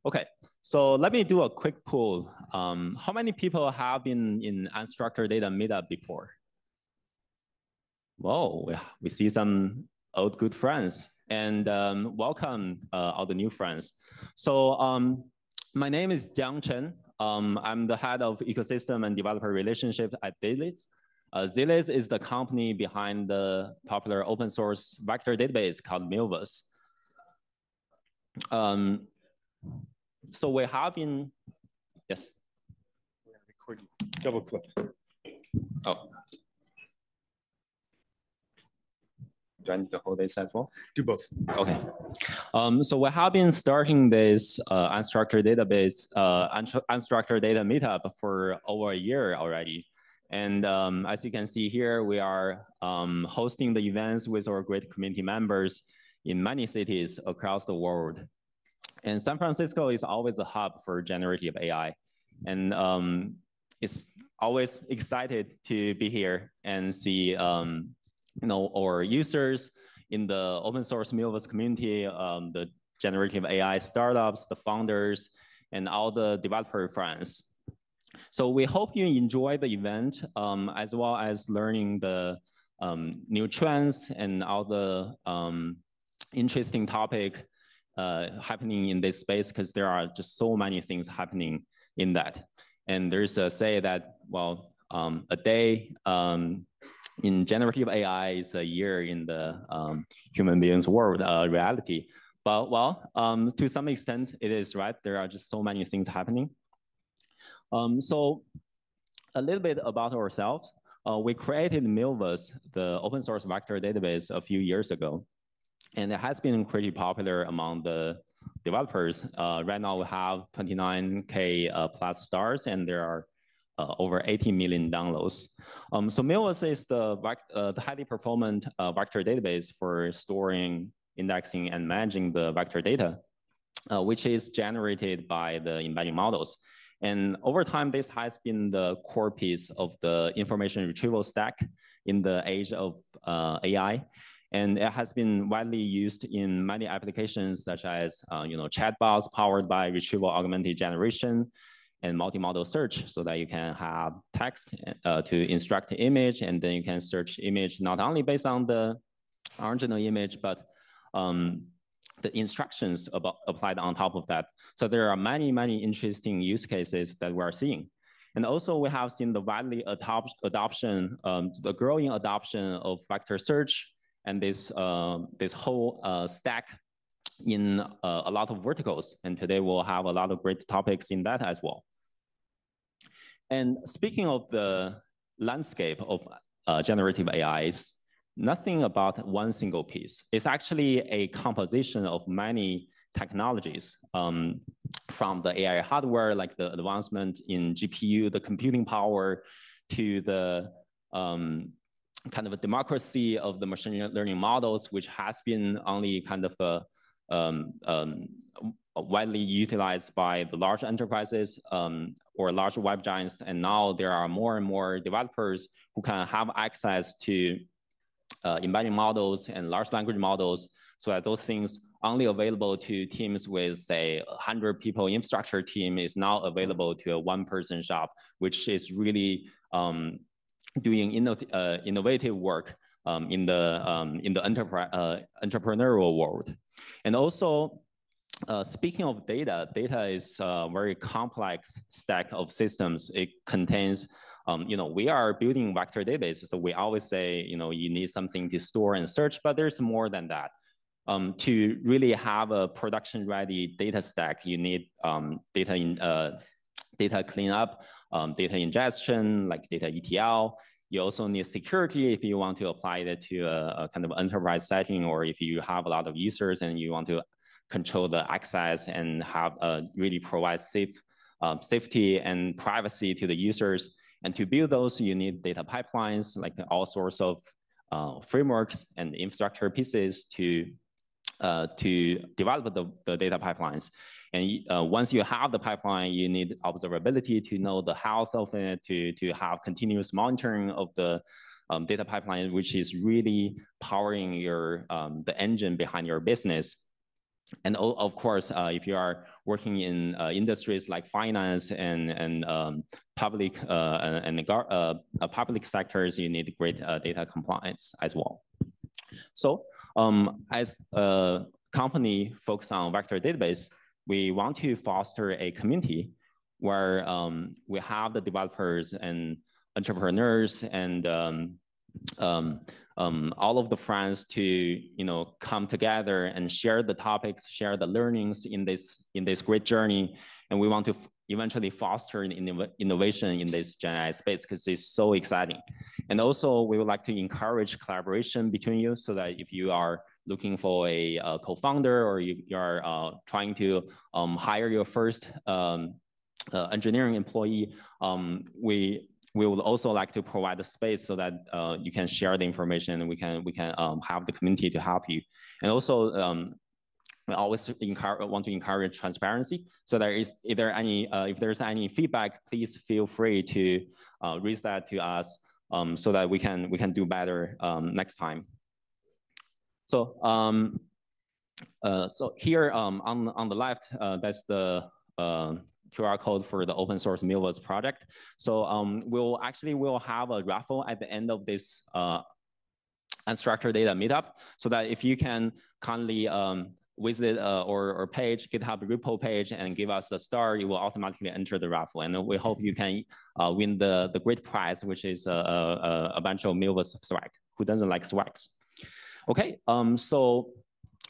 Okay, so let me do a quick poll. How many people have been in Unstructured Data Meetup before? Whoa, we see some old good friends. And welcome all the new friends. So my name is Jiang Chen. I'm the head of ecosystem and developer relationships at Zilliz. Zilliz is the company behind the popular open source vector database called Milvus. So we have been, yes? We're gonna record you. Double click. Oh. Do I need to hold this as well? Do both. Okay. So we have been starting this unstructured database, unstructured data meetup for over a year already. And as you can see here, we are hosting the events with our great community members in many cities across the world. And San Francisco is always a hub for generative AI. And it's always excited to be here and see our users in the open source Milvus community, the generative AI startups, the founders, and all the developer friends. So we hope you enjoy the event, as well as learning the new trends and all the interesting topic happening in this space, because there are just so many things happening in that. And there's a say that, well, a day in generative AI is a year in the human beings world reality. But well, to some extent it is, right? There are just so many things happening. So a little bit about ourselves. We created Milvus, the open source vector database, a few years ago. And it has been pretty popular among the developers. Right now we have 29K plus stars, and there are over 80 million downloads. So Milvus is the highly performant vector database for storing, indexing, and managing the vector data, which is generated by the embedding models. And over time, this has been the core piece of the information retrieval stack in the age of AI. And it has been widely used in many applications, such as chatbots powered by retrieval augmented generation and multimodal search, so that you can have text to instruct the image, and then you can search image not only based on the original image, but the instructions applied on top of that. So there are many, many interesting use cases that we're seeing. And also we have seen the widely adoption, the growing adoption of vector search and this whole stack in a lot of verticals. And today we'll have a lot of great topics in that as well. And speaking of the landscape of generative AI, it's nothing about one single piece. It's actually a composition of many technologies, from the AI hardware, like the advancement in GPU, the computing power, to the kind of a democracy of the machine learning models, which has been only kind of widely utilized by the large enterprises or large web giants. And now there are more and more developers who can have access to embedding models and large language models, so that those things only available to teams with, say, 100 people infrastructure team is now available to a one-person shop, which is really doing innovative work in the entrepreneurial world. And also, speaking of data, data is a very complex stack of systems. It contains, we are building vector databases, so we always say, you need something to store and search, but there's more than that. To really have a production-ready data stack, you need data cleanup, data ingestion, like data ETL. You also need security if you want to apply it to a kind of enterprise setting, or if you have a lot of users and you want to control the access and have really provide safety and privacy to the users. And to build those, you need data pipelines, like all sorts of frameworks and infrastructure pieces to develop the data pipelines. And once you have the pipeline, you need observability to know the health of it, to have continuous monitoring of the data pipeline, which is really powering your the engine behind your business. of course, if you are working in industries like finance and public public sectors, you need great data compliance as well. So as a company focused on vector database, we want to foster a community where we have the developers and entrepreneurs and all of the friends to come together and share the topics, share the learnings in this great journey, and we want to eventually foster innovation in this Gen AI space because it's so exciting. And also, we would like to encourage collaboration between you so that if you are looking for a co-founder or you are trying to hire your first engineering employee, we would also like to provide a space so that you can share the information and we can have the community to help you. And also, we always want to encourage transparency. So if there's any feedback, please feel free to raise that to us so that we can do better next time. So so here on the left, that's the QR code for the open source Milvus project. So we'll have a raffle at the end of this unstructured data meetup, so that if you can kindly visit our page, GitHub repo page, and give us a star, you will automatically enter the raffle. And we hope you can win the great prize, which is a bunch of Milvus swag. Who doesn't like swags? Okay, so.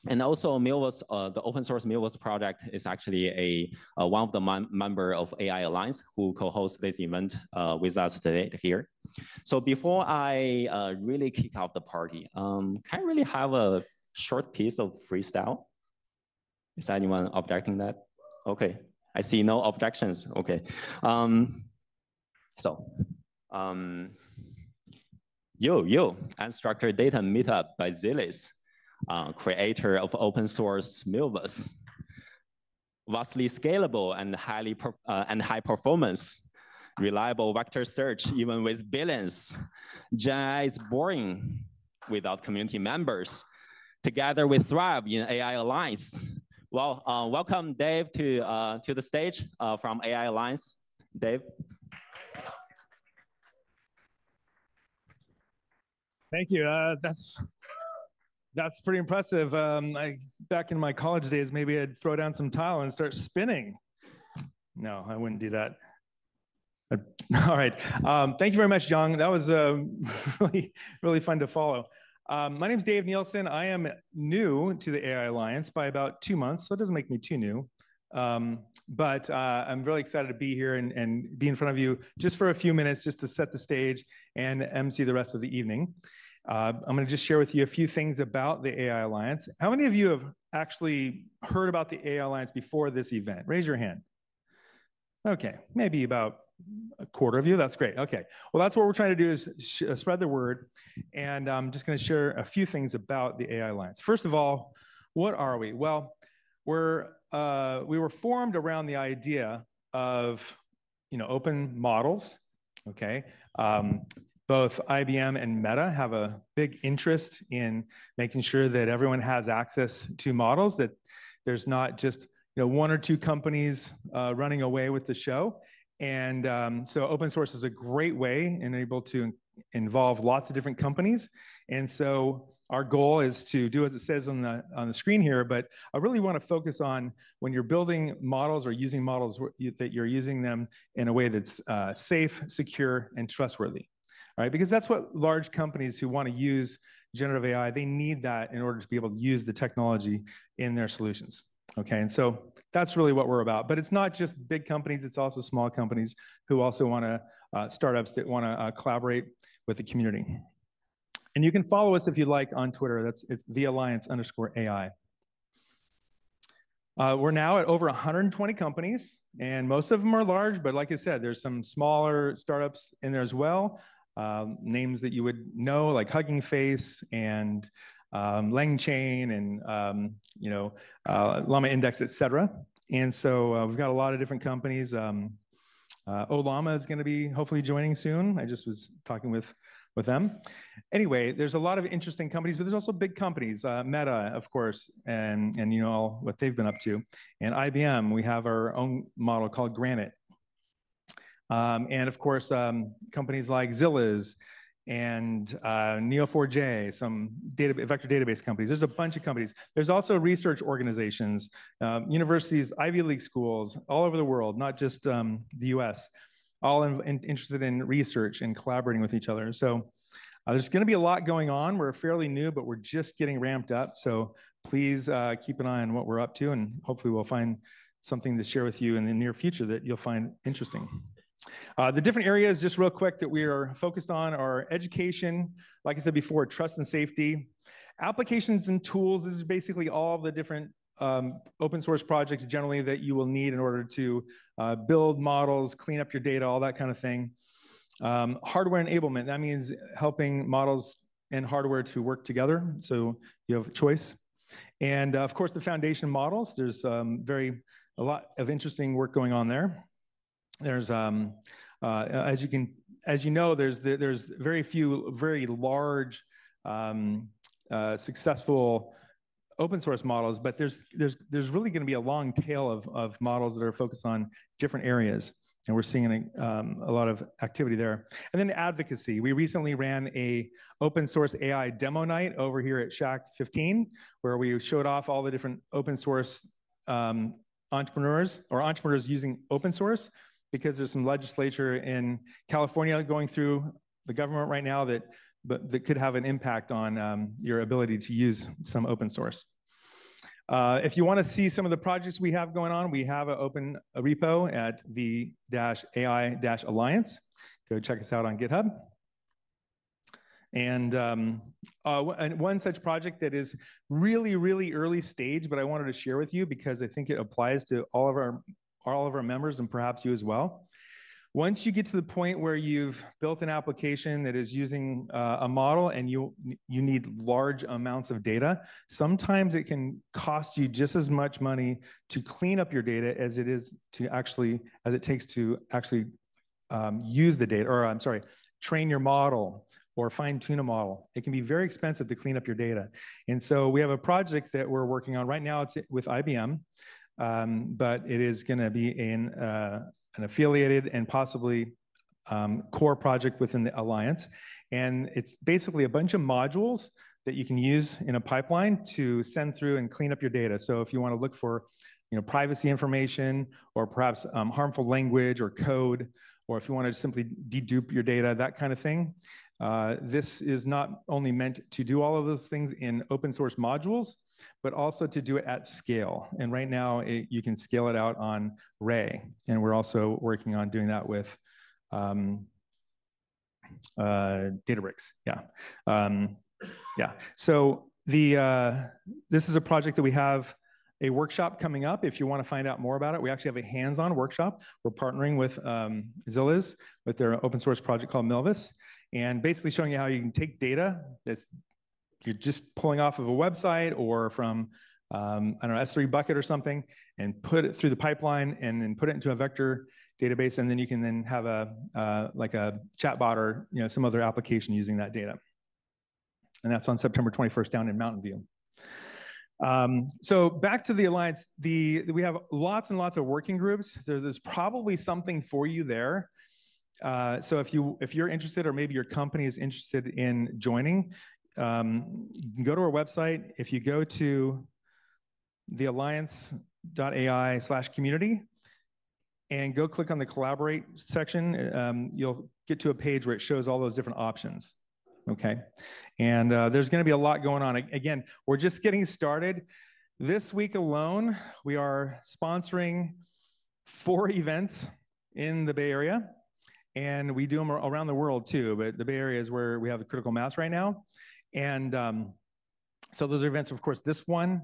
And also, Milvus, the open source Milvus project is actually one of the member of AI Alliance who co-hosts this event with us today here. So before I really kick off the party, can I really have a short piece of freestyle? Is anyone objecting that? Okay, I see no objections. Okay, Unstructured Data Meetup by Zilliz. Creator of open source Milvus, vastly scalable and high performance, reliable vector search even with billions. Gen AI is boring without community members. Together we thrive in AI Alliance. Well, welcome Dave to the stage from AI Alliance. Dave. Thank you. That's pretty impressive. Back in my college days, maybe I'd throw down some tile and start spinning. No, I wouldn't do that. All right. Thank you very much, Jiang. That was really fun to follow. My name is Dave Nielson. I am new to the AI Alliance by about 2 months, so it doesn't make me too new. But I'm really excited to be here and be in front of you just for a few minutes, just to set the stage and MC the rest of the evening. I'm going to just share with you a few things about the AI Alliance. How many of you have actually heard about the AI Alliance before this event? Raise your hand. Okay, maybe about a quarter of you. That's great. Okay, well, that's what we're trying to do is spread the word. And I'm just going to share a few things about the AI Alliance. First of all, what are we? Well, we were formed around the idea of open models. Okay. Both IBM and Meta have a big interest in making sure that everyone has access to models, that there's not just one or two companies running away with the show. And so open source is a great way and able to involve lots of different companies. And so our goal is to do as it says on the screen here, but I really want to focus on when you're building models or using models that you're using them in a way that's safe, secure, and trustworthy. All right, because that's what large companies who want to use generative AI, they need that in order to be able to use the technology in their solutions. Okay, and so that's really what we're about. But it's not just big companies, it's also small companies who also want to, startups that want to collaborate with the community. And you can follow us if you like on Twitter. It's @thealliance_AI. We're now at over 120 companies, and most of them are large, but like I said, there's some smaller startups in there as well. Names that you would know, like Hugging Face and LangChain and Llama Index, etc. And so we've got a lot of different companies. Llama is going to be hopefully joining soon. I just was talking with with them. Anyway, there's a lot of interesting companies, but there's also big companies, Meta, of course, and you know all what they've been up to. And IBM, we have our own model called Granite. And of course, companies like Zilliz and Neo4j, some vector database companies. There's a bunch of companies. There's also research organizations, universities, Ivy League schools all over the world, not just the US, all interested in research and collaborating with each other. So there's going to be a lot going on. We're fairly new, but we're just getting ramped up. So please keep an eye on what we're up to, and hopefully we'll find something to share with you in the near future that you'll find interesting. The different areas, just real quick, that we are focused on are education, like I said before, trust and safety, applications and tools. This is basically all the different open source projects generally that you will need in order to build models, clean up your data, all that kind of thing. Hardware enablement, that means helping models and hardware to work together, so you have a choice. And of course, the foundation models, there's a lot of interesting work going on there. There's, as you know, there's very few very large successful open source models, but there's really going to be a long tail of models that are focused on different areas, and we're seeing a lot of activity there. And then advocacy. We recently ran a open source AI demo night over here at Shack 15, where we showed off all the different open source entrepreneurs using open source, because there's some legislature in California going through the government right now that could have an impact on your ability to use some open source. If you want to see some of the projects we have going on, we have an open repo at the AI-Alliance. Go check us out on GitHub. And one such project that is really, really early stage, but I wanted to share with you because I think it applies to all of our members and perhaps you as well. Once you get to the point where you've built an application that is using a model and you need large amounts of data, sometimes it can cost you just as much money to clean up your data as it takes to actually use the data, or I'm sorry, train your model or fine tune a model. It can be very expensive to clean up your data. And so we have a project that we're working on right now. It's with IBM. But it is going to be an affiliated and possibly core project within the Alliance. And it's basically a bunch of modules that you can use in a pipeline to send through and clean up your data. So if you want to look for privacy information, or perhaps harmful language or code, or if you want to simply dedupe your data, that kind of thing, this is not only meant to do all of those things in open source modules, but also to do it at scale. And right now, you can scale it out on Ray. And we're also working on doing that with Databricks. Yeah. So this is a project that we have a workshop coming up. If you want to find out more about it, we actually have a hands-on workshop. We're partnering with Zilliz with their open source project called Milvus, and basically showing you how you can take data that's you're just pulling off of a website or from, I don't know, S3 bucket or something, and put it through the pipeline and then put it into a vector database. And then you can then have like a chatbot or some other application using that data. And that's on September 21st down in Mountain View. So back to the Alliance, we have lots and lots of working groups. There's probably something for you there. So if you're interested, or maybe your company is interested in joining, you can go to our website. If you go to thealliance.ai/community and go click on the collaborate section, you'll get to a page where it shows all those different options. Okay. And there's going to be a lot going on. Again, we're just getting started. This week alone, we are sponsoring 4 events in the Bay Area, and we do them around the world too, but the Bay Area is where we have the critical mass right now. And so those are events, of course, this one.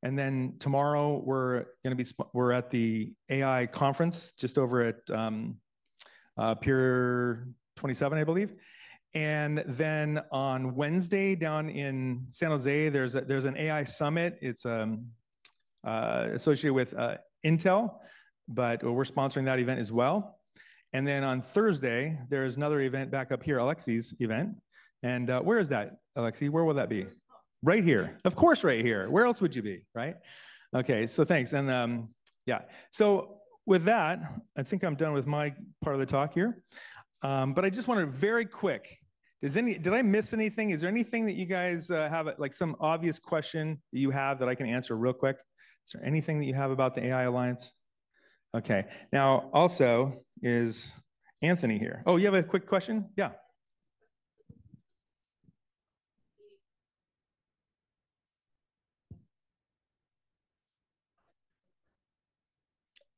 And then tomorrow we're at the AI conference just over at Pier 27, I believe. And then on Wednesday down in San Jose, there's an AI summit. It's associated with Intel, but we're sponsoring that event as well. And then on Thursday, there's another event back up here, Alexi's event. And where is that, Alexi? Where will that be? Right here. Of course, right here. Where else would you be, right? Okay, so thanks. And yeah, so with that, I think I'm done with my part of the talk here. But I just wanted very quick. Did I miss anything? Is there anything that you guys have, like some obvious question that you have that I can answer real quick? Is there anything that you have about the AI Alliance? Okay, now also is Anthony here. Oh, you have a quick question? Yeah.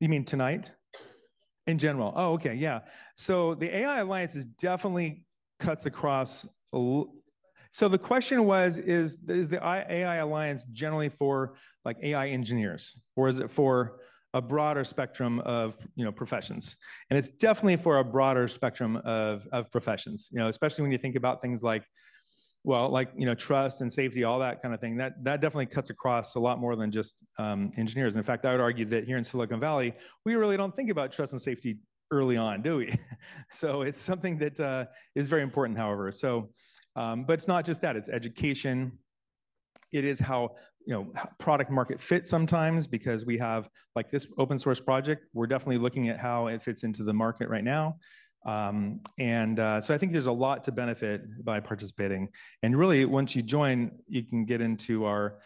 You mean tonight? In general. Oh, okay, yeah. So the AI Alliance is definitely cuts across. So the question was, is the AI Alliance generally for like AI engineers, or is it for a broader spectrum of professions? And it's definitely for a broader spectrum of professions, especially when you think about things like, well, like trust and safety, all that kind of thing. That definitely cuts across a lot more than just engineers. In fact, I would argue that here in Silicon Valley, we really don't think about trust and safety early on, do we? So it's something that is very important, however. So, but it's not just that; it's education. It is how product market fit sometimes, because we have like this open source project. We're definitely looking at how it fits into the market right now. So I think there's a lot to benefit by participating. And really, once you join, you can get into our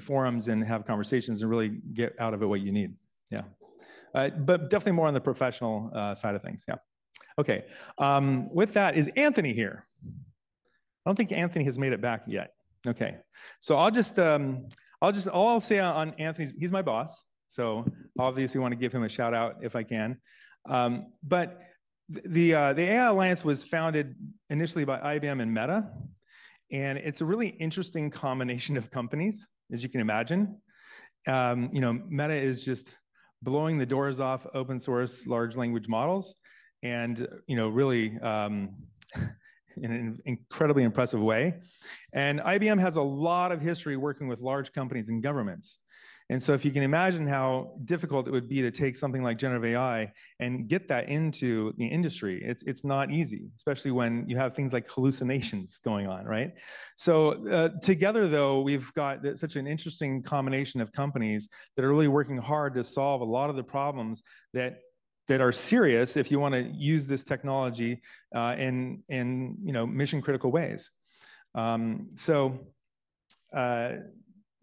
forums and have conversations and really get out of it what you need. Yeah. But definitely more on the professional side of things. Yeah. Okay. With that, is Anthony here? I don't think Anthony has made it back yet. Okay. So all I'll say on Anthony's, he's my boss. So obviously want to give him a shout out if I can. But the AI Alliance was founded initially by IBM and Meta, and it's a really interesting combination of companies, as you can imagine. Meta is just blowing the doors off open source large language models, and really in an incredibly impressive way. And IBM has a lot of history working with large companies and governments. And so if you can imagine how difficult it would be to take something like generative AI and get that into the industry, it's not easy, especially when you have things like hallucinations going on, right? So together, though, we've got such an interesting combination of companies that are really working hard to solve a lot of the problems that are serious if you want to use this technology in mission critical ways.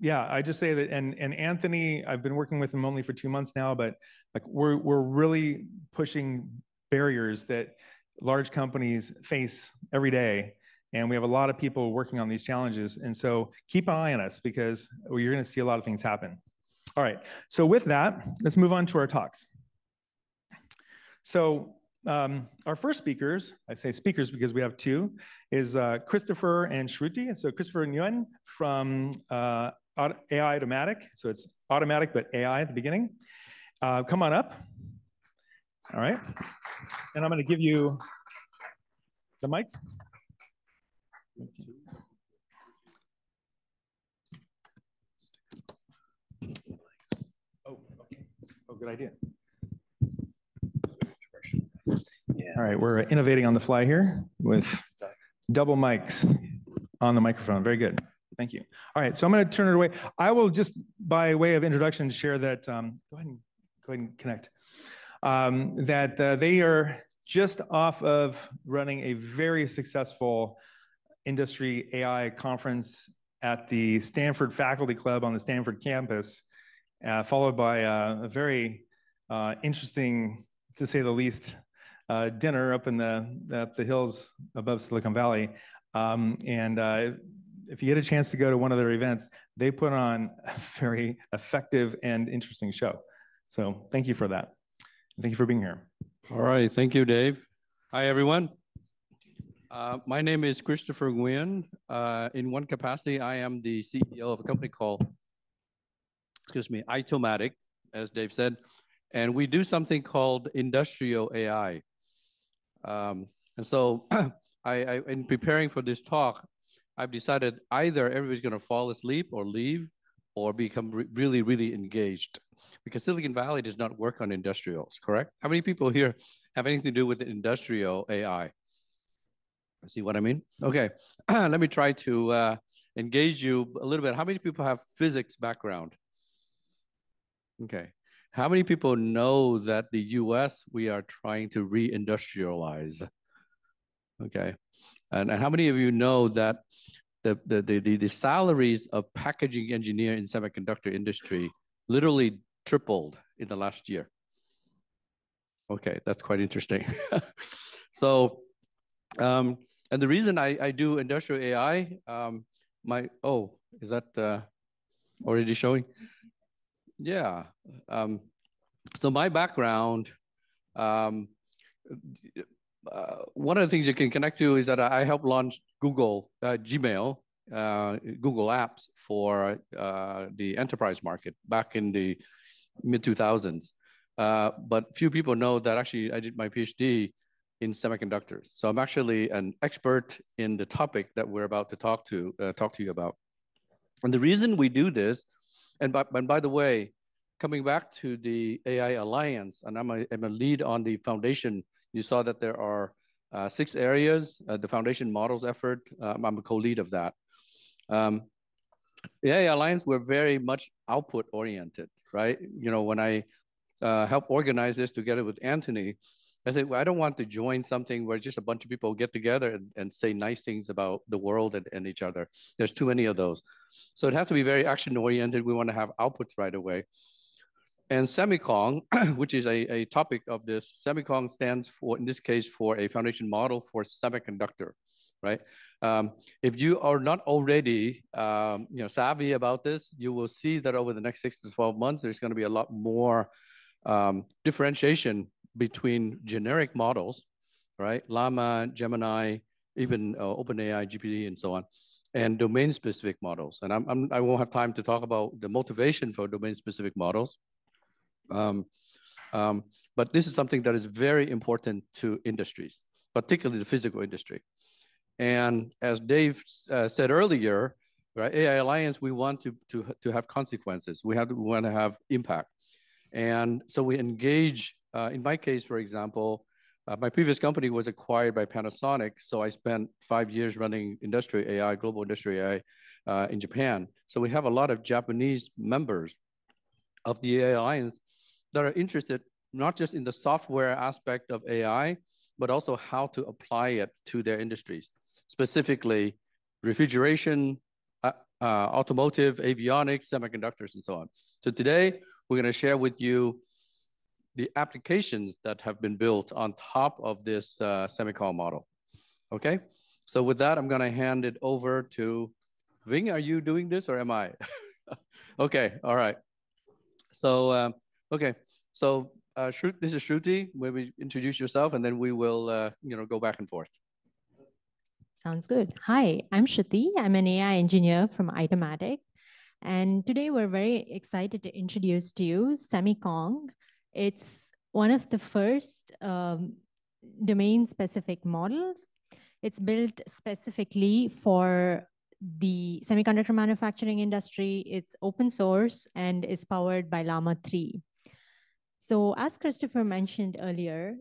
Yeah, I just say that, and Anthony, I've been working with him only for 2 months now, but like we're really pushing barriers that large companies face every day, and we have a lot of people working on these challenges. And so keep an eye on us, because you're going to see a lot of things happen. All right, so with that, let's move on to our talks. So our first speakers, I say speakers because we have two, is Christopher and Shruti. So Christopher Nguyen from AI Aitomatic. So it's automatic, but AI at the beginning. Come on up. All right. And I'm going to give you the mic. Oh, okay. Oh, good idea. Yeah. All right, we're innovating on the fly here with double mics on the microphone. Very good. Thank you. All right, so I'm going to turn it away. I will just, by way of introduction, share that. Go ahead and connect. That they are just off of running a very successful industry AI conference at the Stanford Faculty Club on the Stanford campus, followed by a very interesting, to say the least, dinner up in the hills above Silicon Valley. If you get a chance to go to one of their events, they put on a very effective and interesting show. So thank you for that. Thank you for being here. All right, thank you, Dave. Hi, everyone. My name is Christopher Nguyen. In one capacity, I am the CEO of a company called, Aitomatic, as Dave said. And we do something called industrial AI. And so in preparing for this talk, I've decided either everybody's going to fall asleep or leave or become really, really engaged, because Silicon Valley does not work on industrials, correct? How many people here have anything to do with the industrial AI? See what I mean? Okay, let me try to engage you a little bit. How many people have physics background? Okay. How many people know that the US, we are trying to re-industrialize? Okay. And how many of you know that the salaries of packaging engineer in semiconductor industry literally tripled in the last year? Okay, that's quite interesting. So, and the reason I do industrial AI, is that already showing? Yeah. So my background, one of the things you can connect to is that I helped launch Google Gmail, Google Apps for the enterprise market back in the mid 2000s. But few people know that actually I did my PhD in semiconductors. So I'm actually an expert in the topic that we're about to talk to you about. And the reason we do this, and by the way, coming back to the AI Alliance, and I'm a lead on the foundation. You saw that there are 6 areas, the foundation models effort. I'm a co-lead of that. The AI Alliance, we're very much output oriented, right? You know, when I help organize this together with Anthony, I said, well, I don't want to join something where just a bunch of people get together and say nice things about the world and each other. There's too many of those. So it has to be very action oriented. We want to have outputs right away. And Semicon, which is a topic of this, Semicon stands for, in this case, for a foundation model for semiconductor, right? If you are not already savvy about this, you will see that over the next 6 to 12 months, there's going to be a lot more differentiation between generic models, right? Llama, Gemini, even OpenAI, GPT, and so on, and domain-specific models. And I won't have time to talk about the motivation for domain-specific models. But this is something that is very important to industries, particularly the physical industry. And as Dave said earlier, right, AI Alliance, we want to have consequences. We want to have impact. And so we engage, in my case, for example, my previous company was acquired by Panasonic. So I spent 5 years running industrial AI, global industrial AI in Japan. So we have a lot of Japanese members of the AI Alliance that are interested not just in the software aspect of AI, but also how to apply it to their industries, specifically refrigeration, automotive, avionics, semiconductors, and so on. So today, we're going to share with you the applications that have been built on top of this Semicon model. Okay? So with that, I'm going to hand it over to Ving. Are you doing this or am I? Okay, all right. So, okay. So this is Shruti. Maybe introduce yourself and then we will go back and forth. Sounds good. Hi, I'm Shruti. I'm an AI engineer from Aitomatic. And today we're very excited to introduce to you Semicon. It's one of the first domain-specific models. It's built specifically for the semiconductor manufacturing industry. It's open source and is powered by Llama 3. So as Christopher mentioned earlier,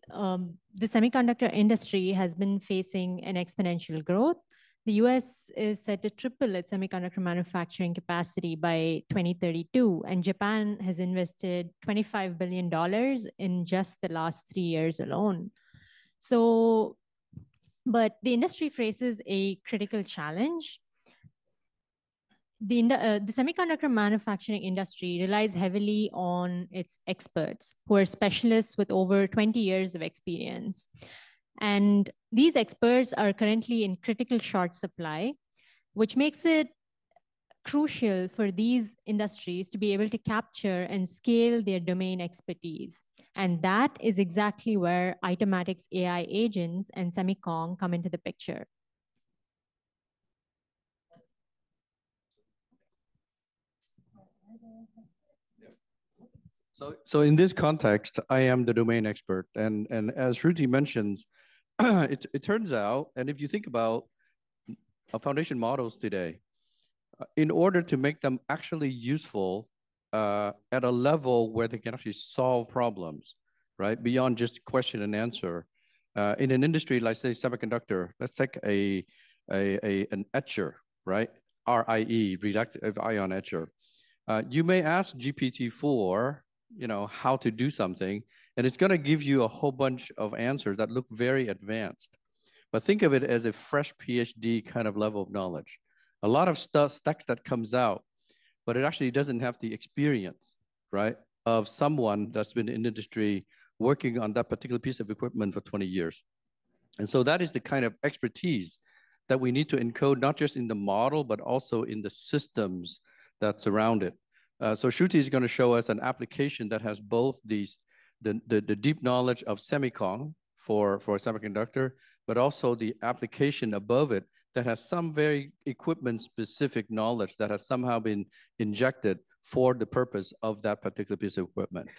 the semiconductor industry has been facing an exponential growth. The US is set to triple its semiconductor manufacturing capacity by 2032, and Japan has invested $25 billion in just the last 3 years alone. So, but the industry faces a critical challenge. The semiconductor manufacturing industry relies heavily on its experts, who are specialists with over 20 years of experience. And these experts are currently in critical short supply, which makes it crucial for these industries to be able to capture and scale their domain expertise. And that is exactly where Aitomatic's AI agents and Semicon come into the picture. So in this context, I am the domain expert. And as Shruti mentions, it turns out, and if you think about foundation models today, in order to make them actually useful at a level where they can actually solve problems, right? Beyond just question and answer, In an industry like, say, semiconductor, let's take an etcher, right? RIE, reductive ion etcher. You may ask GPT-4, how to do something, and it's going to give you a whole bunch of answers that look very advanced. But think of it as a fresh PhD kind of level of knowledge. A lot of stacks that comes out, but it actually doesn't have the experience, right, of someone that's been in the industry working on that particular piece of equipment for 20 years. And so that is the kind of expertise that we need to encode, not just in the model, but also in the systems that surround it. So Shruti is going to show us an application that has both the deep knowledge of semicon for a semiconductor, but also the application above it that has some very equipment-specific knowledge that has somehow been injected for the purpose of that particular piece of equipment.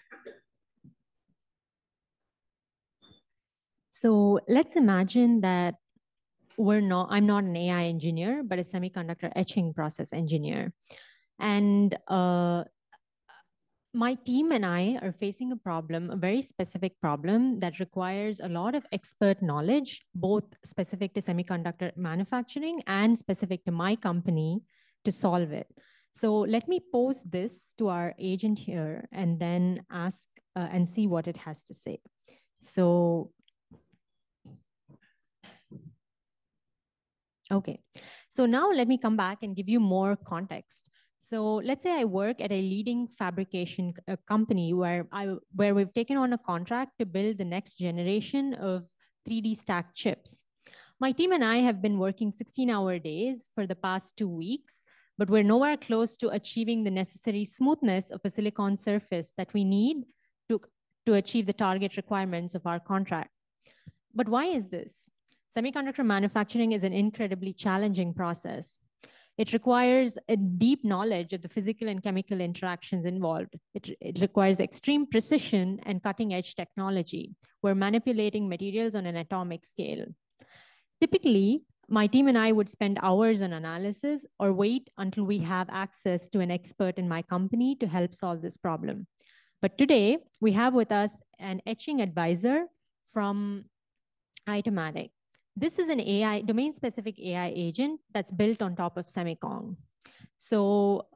So let's imagine that I'm not an AI engineer, but a semiconductor etching process engineer. And my team and I are facing a very specific problem that requires a lot of expert knowledge, both specific to semiconductor manufacturing and specific to my company to solve it. So let me pose this to our agent here and then ask and see what it has to say. So, okay. So now let me come back and give you more context. So let's say I work at a leading fabrication company where we've taken on a contract to build the next generation of 3D stacked chips. My team and I have been working 16-hour days for the past 2 weeks, but we're nowhere close to achieving the necessary smoothness of a silicon surface that we need to achieve the target requirements of our contract. But why is this? Semiconductor manufacturing is an incredibly challenging process. It requires a deep knowledge of the physical and chemical interactions involved. It requires extreme precision and cutting-edge technology. We're manipulating materials on an atomic scale. Typically, my team and I would spend hours on analysis or wait until we have access to an expert in my company to help solve this problem. But today, we have with us an etching advisor from Aitomatic. This is an AI, domain-specific AI agent that's built on top of Semicon. So,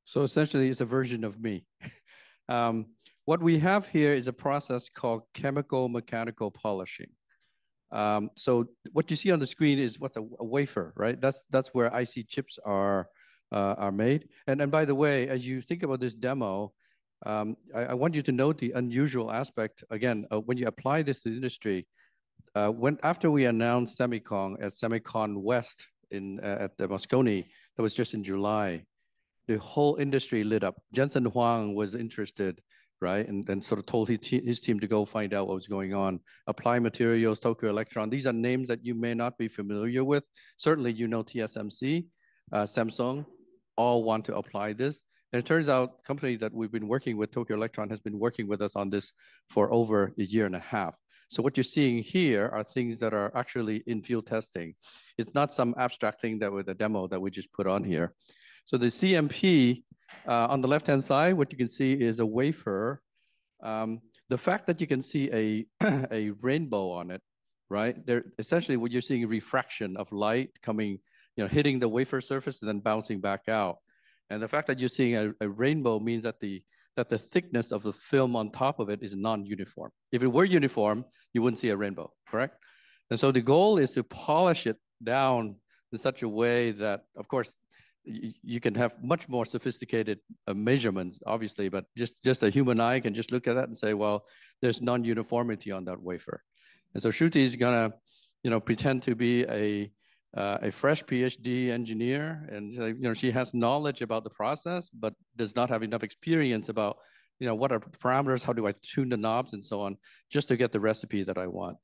so essentially, it's a version of me. What we have here is a process called chemical mechanical polishing. So what you see on the screen is what's a wafer, right? That's where IC chips are made. And by the way, as you think about this demo, I want you to note the unusual aspect. Again, when you apply this to the industry, after we announced Semicon at Semicon West at the Moscone, that was just in July, the whole industry lit up. Jensen Huang was interested, right? And sort of told his team to go find out what was going on. Applied Materials, Tokyo Electron, these are names that you may not be familiar with. Certainly you know TSMC, Samsung, all want to apply this. And it turns out company that we've been working with, Tokyo Electron, has been working with us on this for over a year and a half. So what you're seeing here are things that are actually in field testing. It's not some abstract thing that with a demo that we just put on here. So the CMP on the left-hand side, what you can see is a wafer. The fact that you can see a rainbow on it, right? Essentially what you're seeing refraction of light coming, hitting the wafer surface and then bouncing back out. And the fact that you're seeing a rainbow means that the thickness of the film on top of it is non-uniform. If it were uniform, you wouldn't see a rainbow, correct? And so the goal is to polish it down in such a way that, of course, you can have much more sophisticated measurements, obviously, but just a human eye can just look at that and say, well, there's non-uniformity on that wafer. And so Shruti is gonna, pretend to be a fresh PhD engineer, and she has knowledge about the process, but does not have enough experience about what are parameters, how do I tune the knobs, and so on, just to get the recipe that I want.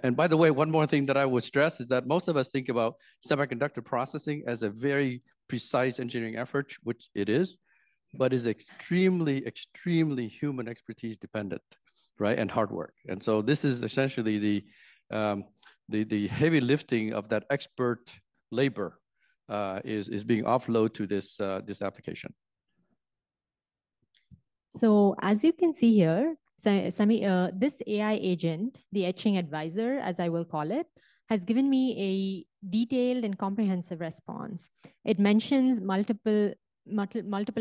And by the way, one more thing that I would stress is that most of us think about semiconductor processing as a very precise engineering effort, which it is, but is extremely, extremely human expertise dependent, right, and hard work. And so this is essentially the heavy lifting of that expert labor is being offloaded to this application. So as you can see here, this AI agent, the etching advisor, as I will call it, has given me a detailed and comprehensive response. It mentions multiple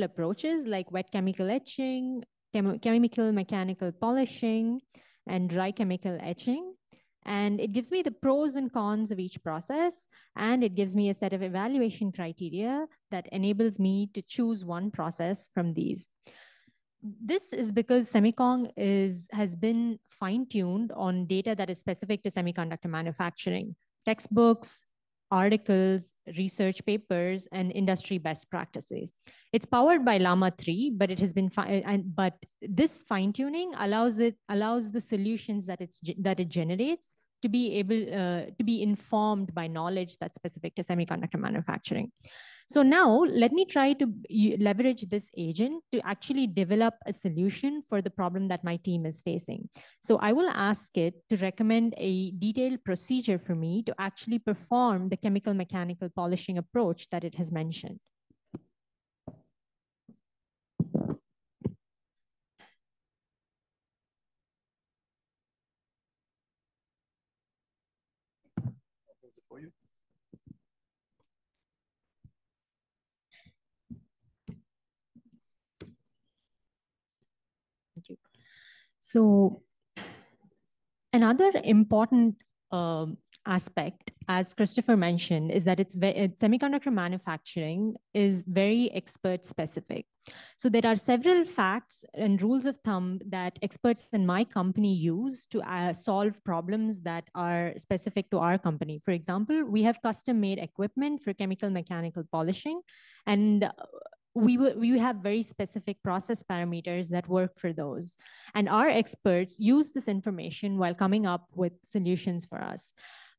approaches like wet chemical etching, chemical mechanical polishing, and dry chemical etching. And it gives me the pros and cons of each process, and it gives me a set of evaluation criteria that enables me to choose one process from these. This is because Semicon has been fine-tuned on data that is specific to semiconductor manufacturing, textbooks, articles, research papers, and industry best practices. It's powered by Llama 3, but it has been but this fine-tuning allows the solutions that it generates to be able to be informed by knowledge that's specific to semiconductor manufacturing. So now let me try to leverage this agent to actually develop a solution for the problem that my team is facing. So I will ask it to recommend a detailed procedure for me to actually perform the chemical mechanical polishing approach that it has mentioned. Thank you. So another important aspect, as Christopher mentioned, is that semiconductor manufacturing is very expert specific. So there are several facts and rules of thumb that experts in my company use to solve problems that are specific to our company. For example, we have custom made equipment for chemical mechanical polishing, and we have very specific process parameters that work for those. And our experts use this information while coming up with solutions for us.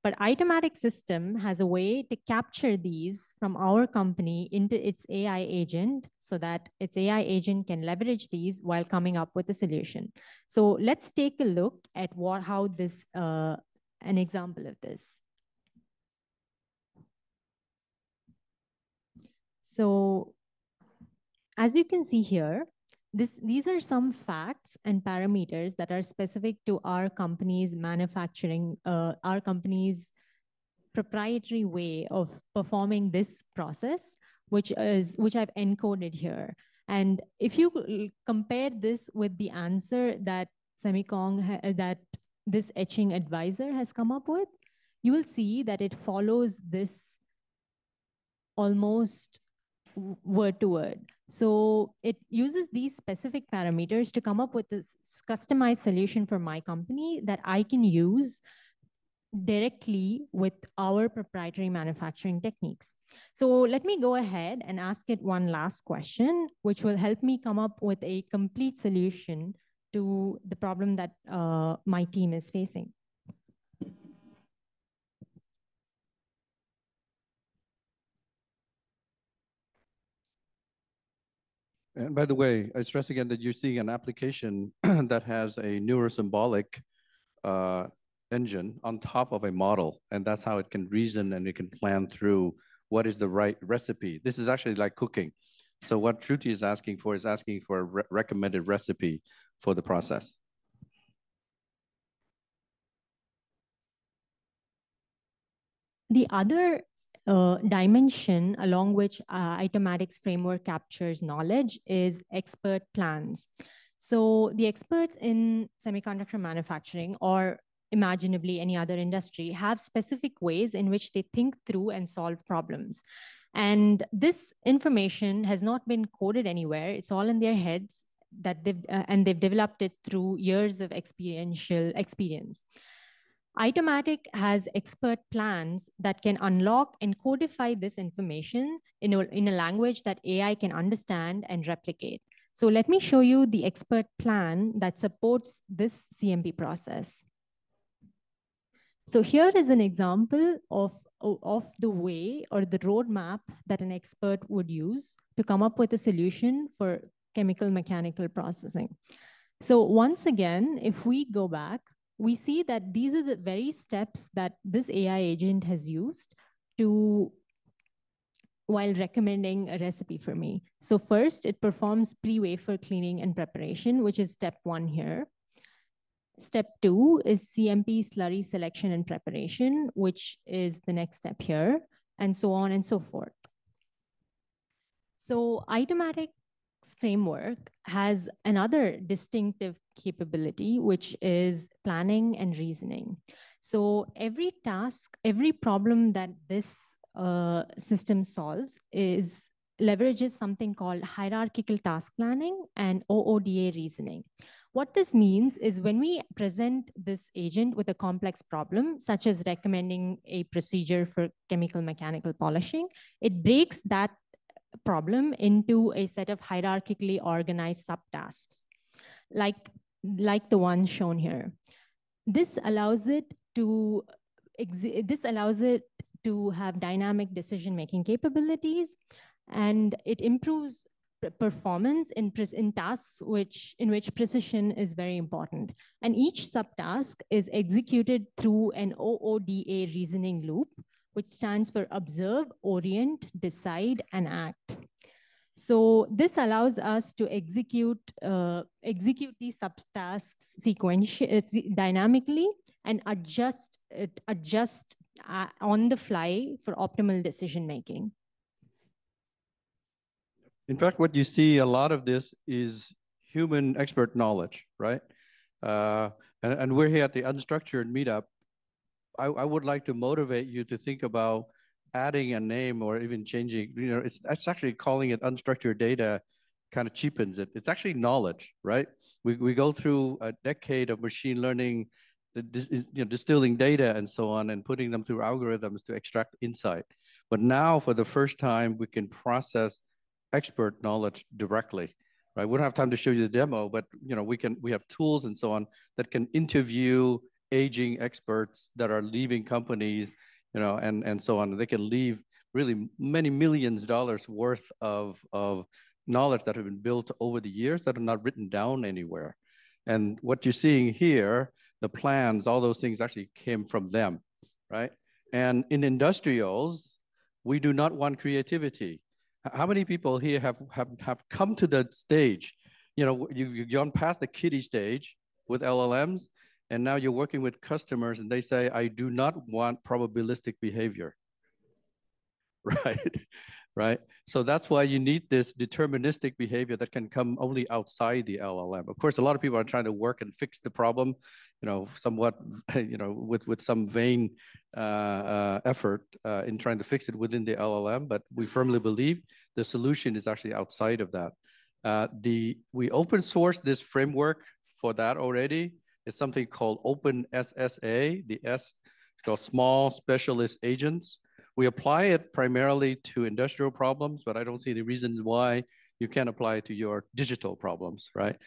But Aitomatic system has a way to capture these from our company into its AI agent so that its AI agent can leverage these while coming up with a solution. So let's take a look at how this, an example of this. So as you can see here, these are some facts and parameters that are specific to our company's manufacturing, our company's proprietary way of performing this process, which I've encoded here. And if you compare this with the answer that that this etching advisor has come up with, you will see that it follows this almost word to word. So it uses these specific parameters to come up with this customized solution for my company that I can use directly with our proprietary manufacturing techniques. So let me go ahead and ask it one last question, which will help me come up with a complete solution to the problem that my team is facing. And by the way, I stress again that you're seeing an application that has a neurosymbolic engine on top of a model, and that's how it can reason and it can plan through what is the right recipe. This is actually like cooking. So what Shruti is asking for a recommended recipe for the process. The other dimension along which Aitomatic's framework captures knowledge is expert plans. So the experts in semiconductor manufacturing, or imaginably any other industry, have specific ways in which they think through and solve problems. And this information has not been coded anywhere. It's all in their heads that they've developed it through years of experience. Aitomatic has expert plans that can unlock and codify this information in a language that AI can understand and replicate. So let me show you the expert plan that supports this CMP process. So here is an example of the way or the roadmap that an expert would use to come up with a solution for chemical mechanical processing. So once again, if we go back, we see that these are the very steps that this AI agent has used while recommending a recipe for me. So first, it performs pre-wafer cleaning and preparation, which is step 1 here. Step 2 is CMP slurry selection and preparation, which is the next step here, and so on and so forth. So Aitomatic's framework has another distinctive capability, which is planning and reasoning. So every task, every problem that this system solves leverages something called hierarchical task planning and OODA reasoning. What this means is when we present this agent with a complex problem, such as recommending a procedure for chemical mechanical polishing, it breaks that problem into a set of hierarchically organized subtasks, like the one shown here. This allows it to have dynamic decision-making capabilities, and it improves performance in tasks in which precision is very important. And each subtask is executed through an OODA reasoning loop, which stands for observe, orient, decide, and act. So this allows us to execute these subtasks dynamically and adjust on the fly for optimal decision making. In fact, what you see a lot of this is human expert knowledge, right? And we're here at the Unstructured Meetup. I would like to motivate you to think about adding a name or even changing, it's actually calling it unstructured data kind of cheapens it. It's actually knowledge, right? We go through a decade of machine learning, distilling data and so on, and putting them through algorithms to extract insight. But now, for the first time, we can process expert knowledge directly, right? We don't have time to show you the demo, but we have tools and so on that can interview aging experts that are leaving companies, and so on. They can leave really many millions of dollars worth of knowledge that have been built over the years that are not written down anywhere. And what you're seeing here, the plans, all those things actually came from them, right? And in industrials, we do not want creativity. How many people here have come to that stage? You've gone past the kiddie stage with LLMs, and now you're working with customers and they say, I do not want probabilistic behavior, right? Right? So that's why you need this deterministic behavior that can come only outside the LLM. Of course, a lot of people are trying to work and fix the problem, somewhat, with some vain effort in trying to fix it within the LLM, but we firmly believe the solution is actually outside of that. We open source this framework for that already. It's something called OpenSSA. The S is called Small Specialist Agents. We apply it primarily to industrial problems, but I don't see any reasons why you can't apply it to your digital problems, right?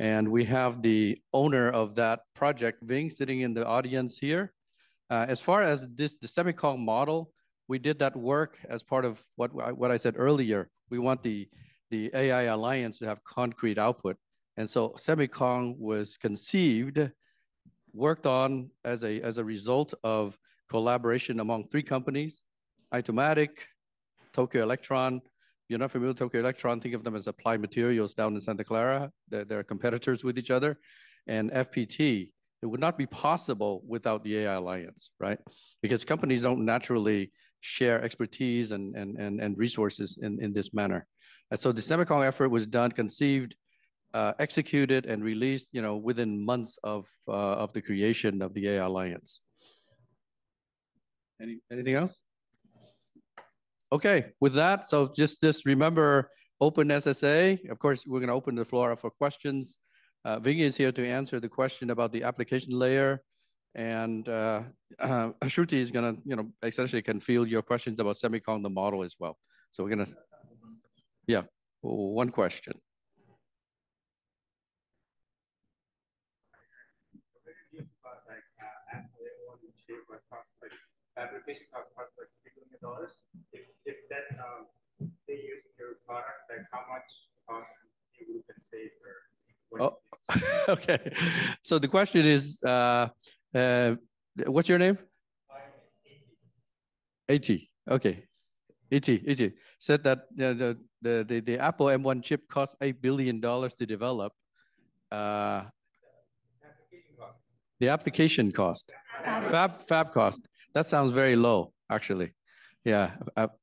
And we have the owner of that project, Ving, sitting in the audience here. As far as the Semicon model, we did that work as part of what I said earlier. We want the AI Alliance to have concrete output. And so Semicon was conceived, worked on as a result of collaboration among 3 companies: Aitomatic, Tokyo Electron. If you're not familiar with Tokyo Electron, think of them as Applied Materials down in Santa Clara. They're competitors with each other. And FPT. It would not be possible without the AI Alliance, right? Because companies don't naturally share expertise and resources in this manner. And so the Semicon effort was done, conceived, executed, and released, within months of the creation of the AI Alliance. Anything else? Okay, with that, so just remember OpenSSA. Of course, we're going to open the floor up for questions. Ving is here to answer the question about the application layer, and Shruti is going to, essentially can field your questions about Semicon, the model as well. So we're going to, yeah, one question. Application cost like $3 million. If that they use your product, like how much cost you can save for? Oh, okay. So the question is, what's your name? AT. Okay. AT said that the Apple M1 chip cost $8 billion to develop. The application cost, fab cost. That sounds very low, actually. Yeah,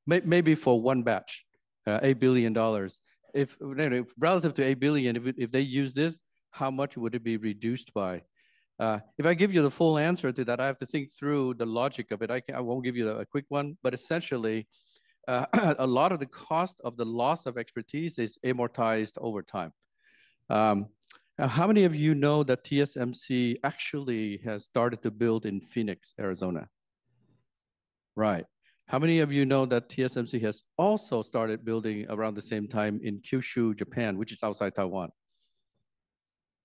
maybe for one batch, $8 billion. If relative to 8 billion, if they use this, how much would it be reduced by? If I give you the full answer to that, I have to think through the logic of it. I won't give you a quick one, but essentially, a lot of the cost of the loss of expertise is amortized over time. How many of you know that TSMC actually has started to build in Phoenix, Arizona? Right. How many of you know that TSMC has also started building around the same time in Kyushu, Japan, which is outside Taiwan?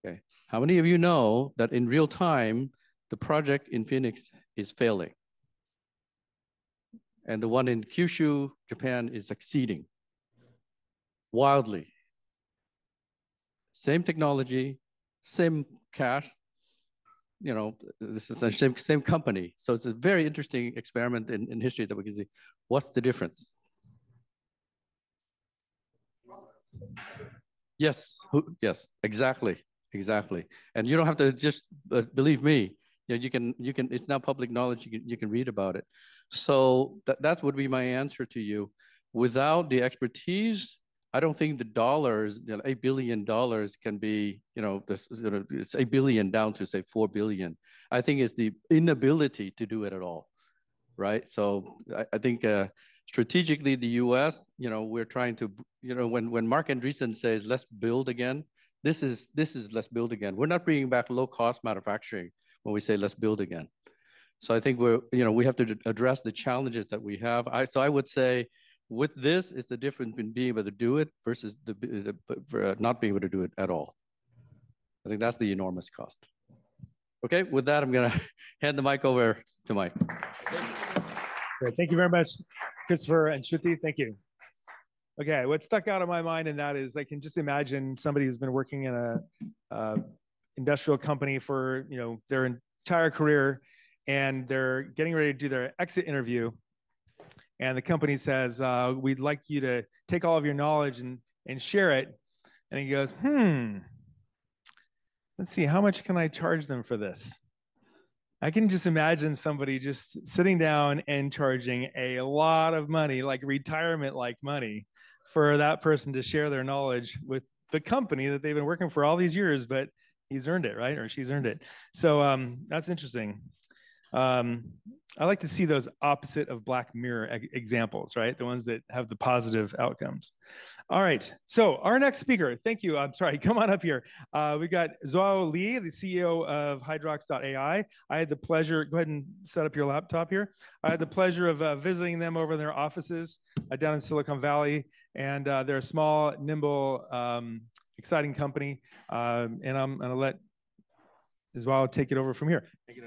Okay. How many of you know that in real time, the project in Phoenix is failing? And the one in Kyushu, Japan is succeeding wildly. Same technology, same cash, this is the same company. So it's a very interesting experiment in history that we can see. What's the difference? Yes, yes, exactly. And you don't have to just believe me. You can, it's now public knowledge, you can read about it. So that would be my answer to you. Without the expertise, I don't think the dollars, $8 billion can be, it's 8 billion down to say 4 billion. I think it's the inability to do it at all, right? So I think strategically the US, we're trying to, when Mark Andreessen says, let's build again, this is let's build again. We're not bringing back low cost manufacturing when we say let's build again. So I think we have to address the challenges that we have. So I would say, with this, it's the difference between being able to do it versus not being able to do it at all. I think that's the enormous cost. Okay, with that, I'm gonna hand the mic over to Mike. Great, thank you very much, Christopher and Shruti, thank you. Okay, what stuck out of my mind in that is I can just imagine somebody who's been working in a industrial company for their entire career, and they're getting ready to do their exit interview. And the company says, we'd like you to take all of your knowledge and share it. And he goes, let's see, how much can I charge them for this? I can just imagine somebody just sitting down and charging a lot of money, like retirement-like money, for that person to share their knowledge with the company that they've been working for all these years, but he's earned it, right? Or she's earned it. So that's interesting. I like to see those opposite of Black Mirror examples, right? The ones that have the positive outcomes. All right, so our next speaker, thank you, I'm sorry, come on up here. We got Zhuo Li, the CEO of Hydrox.ai. I had the pleasure, go ahead and set up your laptop here. I had the pleasure of visiting them over in their offices down in Silicon Valley, and they're a small, nimble, exciting company, and I'm gonna let Zhuo take it over from here. Thank you.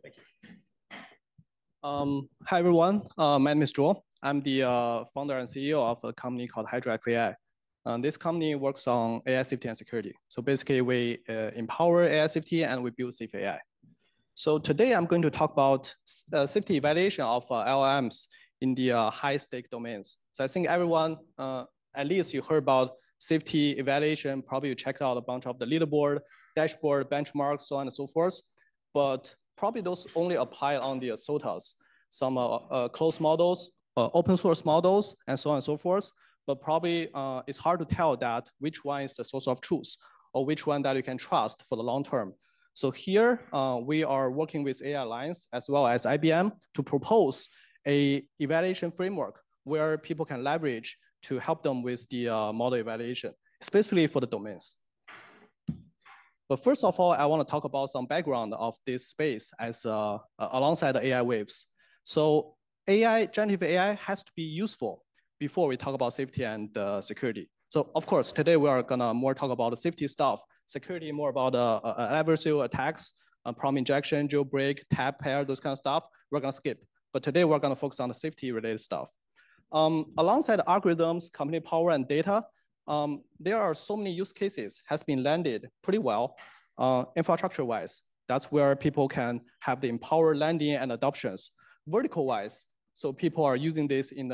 Thank you. Hi, everyone. My name is Zhuo. I'm the founder and CEO of a company called Hydrox.ai. This company works on AI safety and security. So basically, we empower AI safety and we build safe AI. So today, I'm going to talk about safety evaluation of LLMs in the high-stake domains. So I think everyone, at least you heard about safety evaluation. Probably you checked out a bunch of the leaderboard, dashboard, benchmarks, so on and so forth. But probably those only apply on the SOTAs, some closed models, open source models, and so on and so forth. But probably it's hard to tell that which one is the source of truth or which one that you can trust for the long term. So here we are working with AI Alliance as well as IBM to propose a evaluation framework where people can leverage to help them with the model evaluation, specifically for the domains. But first of all, I want to talk about some background of this space as alongside the AI waves. So generative AI has to be useful before we talk about safety and security. So of course, today we are gonna more talk about the safety stuff, security more about adversarial attacks, prompt injection, jailbreak, tap pair, those kind of stuff. We're gonna skip. But today we're gonna focus on the safety related stuff. Alongside algorithms, computing power, and data, there are so many use cases has been landed pretty well infrastructure-wise. That's where people can have the empowered landing and adoptions. Vertical-wise, so people are using this in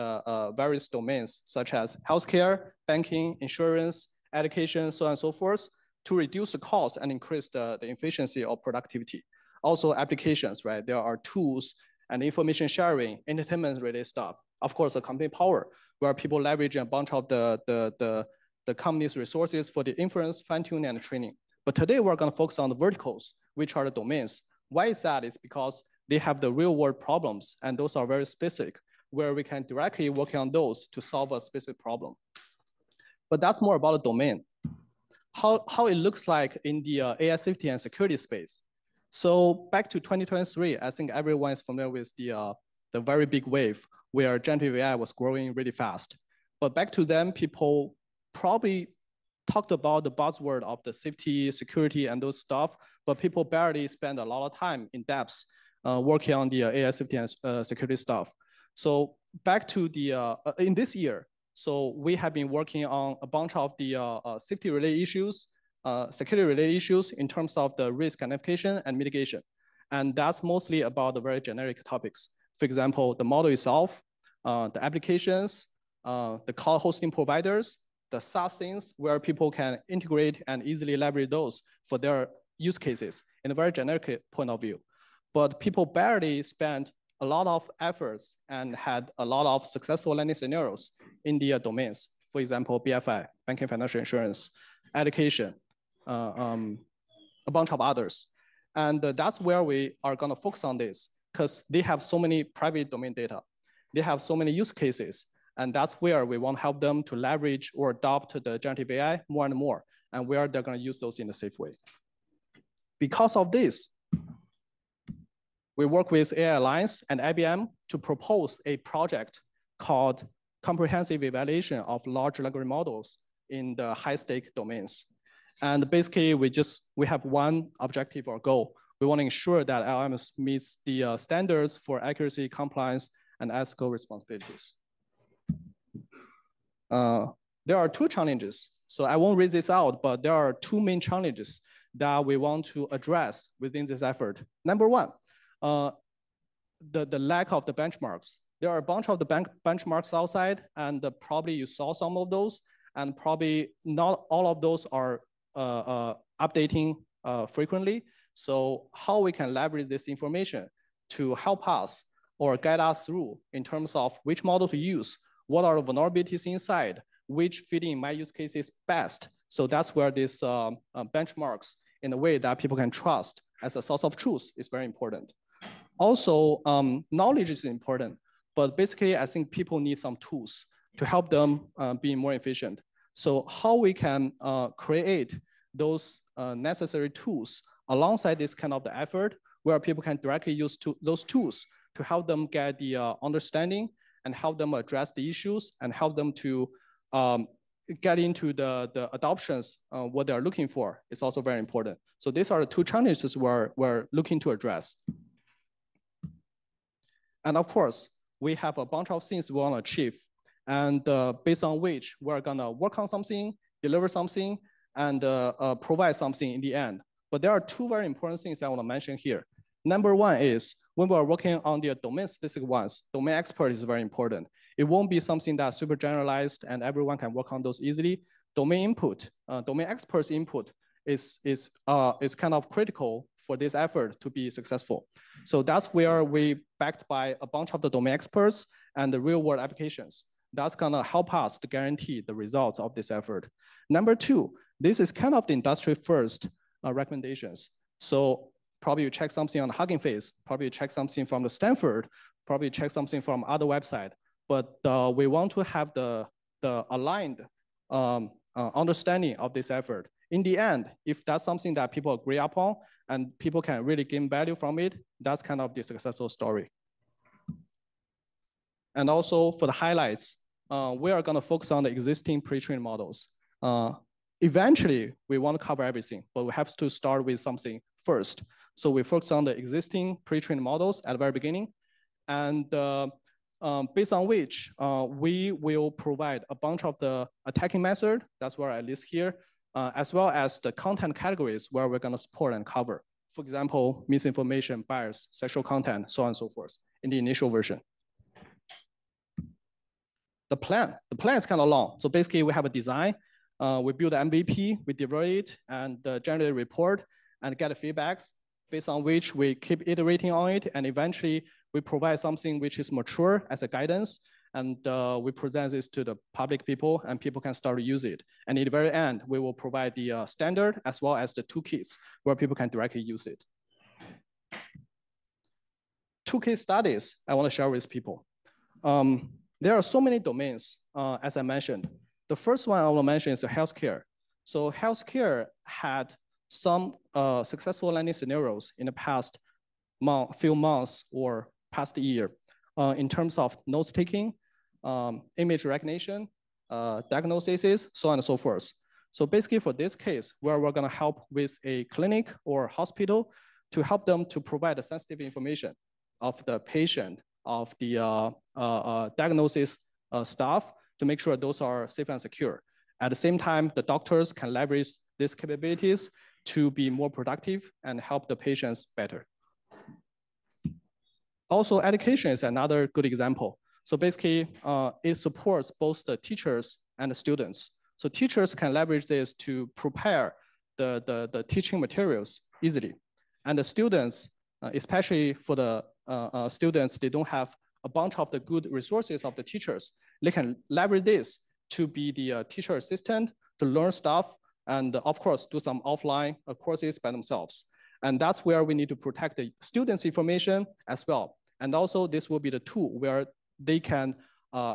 various domains, such as healthcare, banking, insurance, education, so on and so forth. to reduce the cost and increase the efficiency of productivity. Also applications, right? There are tools and information sharing, entertainment related stuff. Of course, the company power, where people leverage a bunch of the company's resources for the inference, fine-tuning, and training. But today we're gonna focus on the verticals, which are the domains. Why is that? It's because they have the real world problems, and those are very specific, where we can directly work on those to solve a specific problem. But that's more about the domain. How it looks like in the AI safety and security space. So back to 2023, I think everyone is familiar with the very big wave where generative AI was growing really fast. But back to then, people probably talked about the buzzword of the safety, security, and those stuff, but people barely spend a lot of time in depth working on the AI safety and security stuff. So back to the, in this year, so we have been working on a bunch of the safety-related issues, security-related issues in terms of the risk identification and mitigation. And that's mostly about the very generic topics. For example, the model itself, the applications, the cloud hosting providers, the SaaS things where people can integrate and easily leverage those for their use cases in a very generic point of view. But people barely spend a lot of efforts and had a lot of successful landing scenarios in the domains. For example, BFI, banking, financial insurance, education, a bunch of others. And that's where we are gonna focus on this because they have so many private domain data. They have so many use cases. And that's where we want to help them to leverage or adopt the generative AI more and more, and where they're gonna use those in a safe way. Because of this, we work with AI Alliance and IBM to propose a project called Comprehensive Evaluation of Large Language Models in the high-stake domains. And basically, we have one objective or goal. We want to ensure that LLMs meets the standards for accuracy, compliance, and ethical responsibilities. There are two challenges. So I won't read this out, but there are two main challenges that we want to address within this effort. Number one, the lack of the benchmarks. There are a bunch of the benchmarks outside, and probably you saw some of those, and probably not all of those are updating frequently. So how we can leverage this information to help us or guide us through in terms of which model to use, what are the vulnerabilities inside, which fit in my use cases best. So that's where this benchmarks in a way that people can trust as a source of truth is very important. Also, knowledge is important, but basically I think people need some tools to help them be more efficient. So how we can create those necessary tools alongside this kind of the effort where people can directly use those tools to help them get the understanding and help them address the issues and help them to get into the adoptions, what they're looking for is also very important. So these are the two challenges we're looking to address. And of course, we have a bunch of things we want to achieve, and based on which we're gonna work on something, deliver something, and provide something in the end. But there are two very important things I want to mention here. Number one is when we're working on the domain-specific ones, domain expert is very important. It won't be something that's super generalized and everyone can work on those easily. Domain input, domain experts input is kind of critical for this effort to be successful. So that's where we backed by a bunch of the domain experts and the real world applications. That's gonna help us to guarantee the results of this effort. Number two, this is kind of the industry first recommendations. So probably you check something on Hugging Face, probably you check something from the Stanford, probably check something from other website. But we want to have the aligned understanding of this effort. In the end, if that's something that people agree upon and people can really gain value from it, that's kind of the successful story. And also for the highlights, we are gonna focus on the existing pre-trained models. Eventually, we want to cover everything, but we have to start with something first. So we focus on the existing pre-trained models at the very beginning. And based on which we will provide a bunch of the attacking method, that's where I list here, as well as the content categories where we're gonna support and cover. For example, misinformation, bias, sexual content, so on and so forth in the initial version. The plan is kind of long. So basically we have a design We build an MVP, we develop it, and generate a report and get feedbacks based on which we keep iterating on it. And eventually, we provide something which is mature as a guidance. And we present this to the public people, and people can start to use it. And at the very end, we will provide the standard as well as the toolkits where people can directly use it. 2 case studies I want to share with people. There are so many domains, as I mentioned. The first one I want to mention is the healthcare. So healthcare had some successful landing scenarios in the past few months or past year in terms of note taking, image recognition, diagnosis, so on and so forth. So basically for this case, where we're gonna help with a clinic or hospital to help them to provide the sensitive information of the patient, of the diagnosis staff to make sure those are safe and secure. At the same time, the doctors can leverage these capabilities to be more productive and help the patients better. Also, education is another good example. So basically, it supports both the teachers and the students. So teachers can leverage this to prepare the teaching materials easily. And the students, especially for the students, they don't have a bunch of the good resources of the teachers. They can leverage this to be the teacher assistant, to learn stuff, and of course, do some offline courses by themselves. And that's where we need to protect the students' information as well. And also, this will be the tool where they can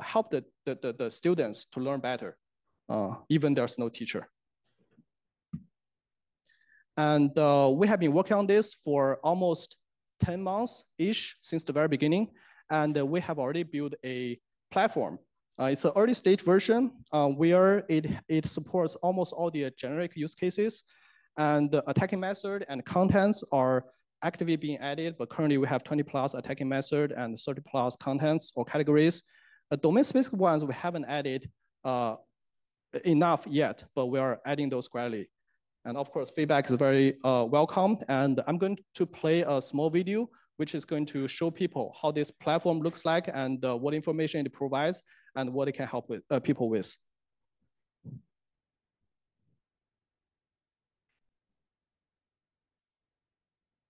help the students to learn better, even there's no teacher. And we have been working on this for almost 10 months-ish since the very beginning. And we have already built a platform. It's an early stage version where it supports almost all the generic use cases. And the attacking method and contents are actively being added, but currently we have 20+ attacking method and 30+ contents or categories. The domain-specific ones we haven't added enough yet, but we are adding those gradually. And of course, feedback is very welcome. And I'm going to play a small video, which is going to show people how this platform looks like and what information it provides and what it can help with people with.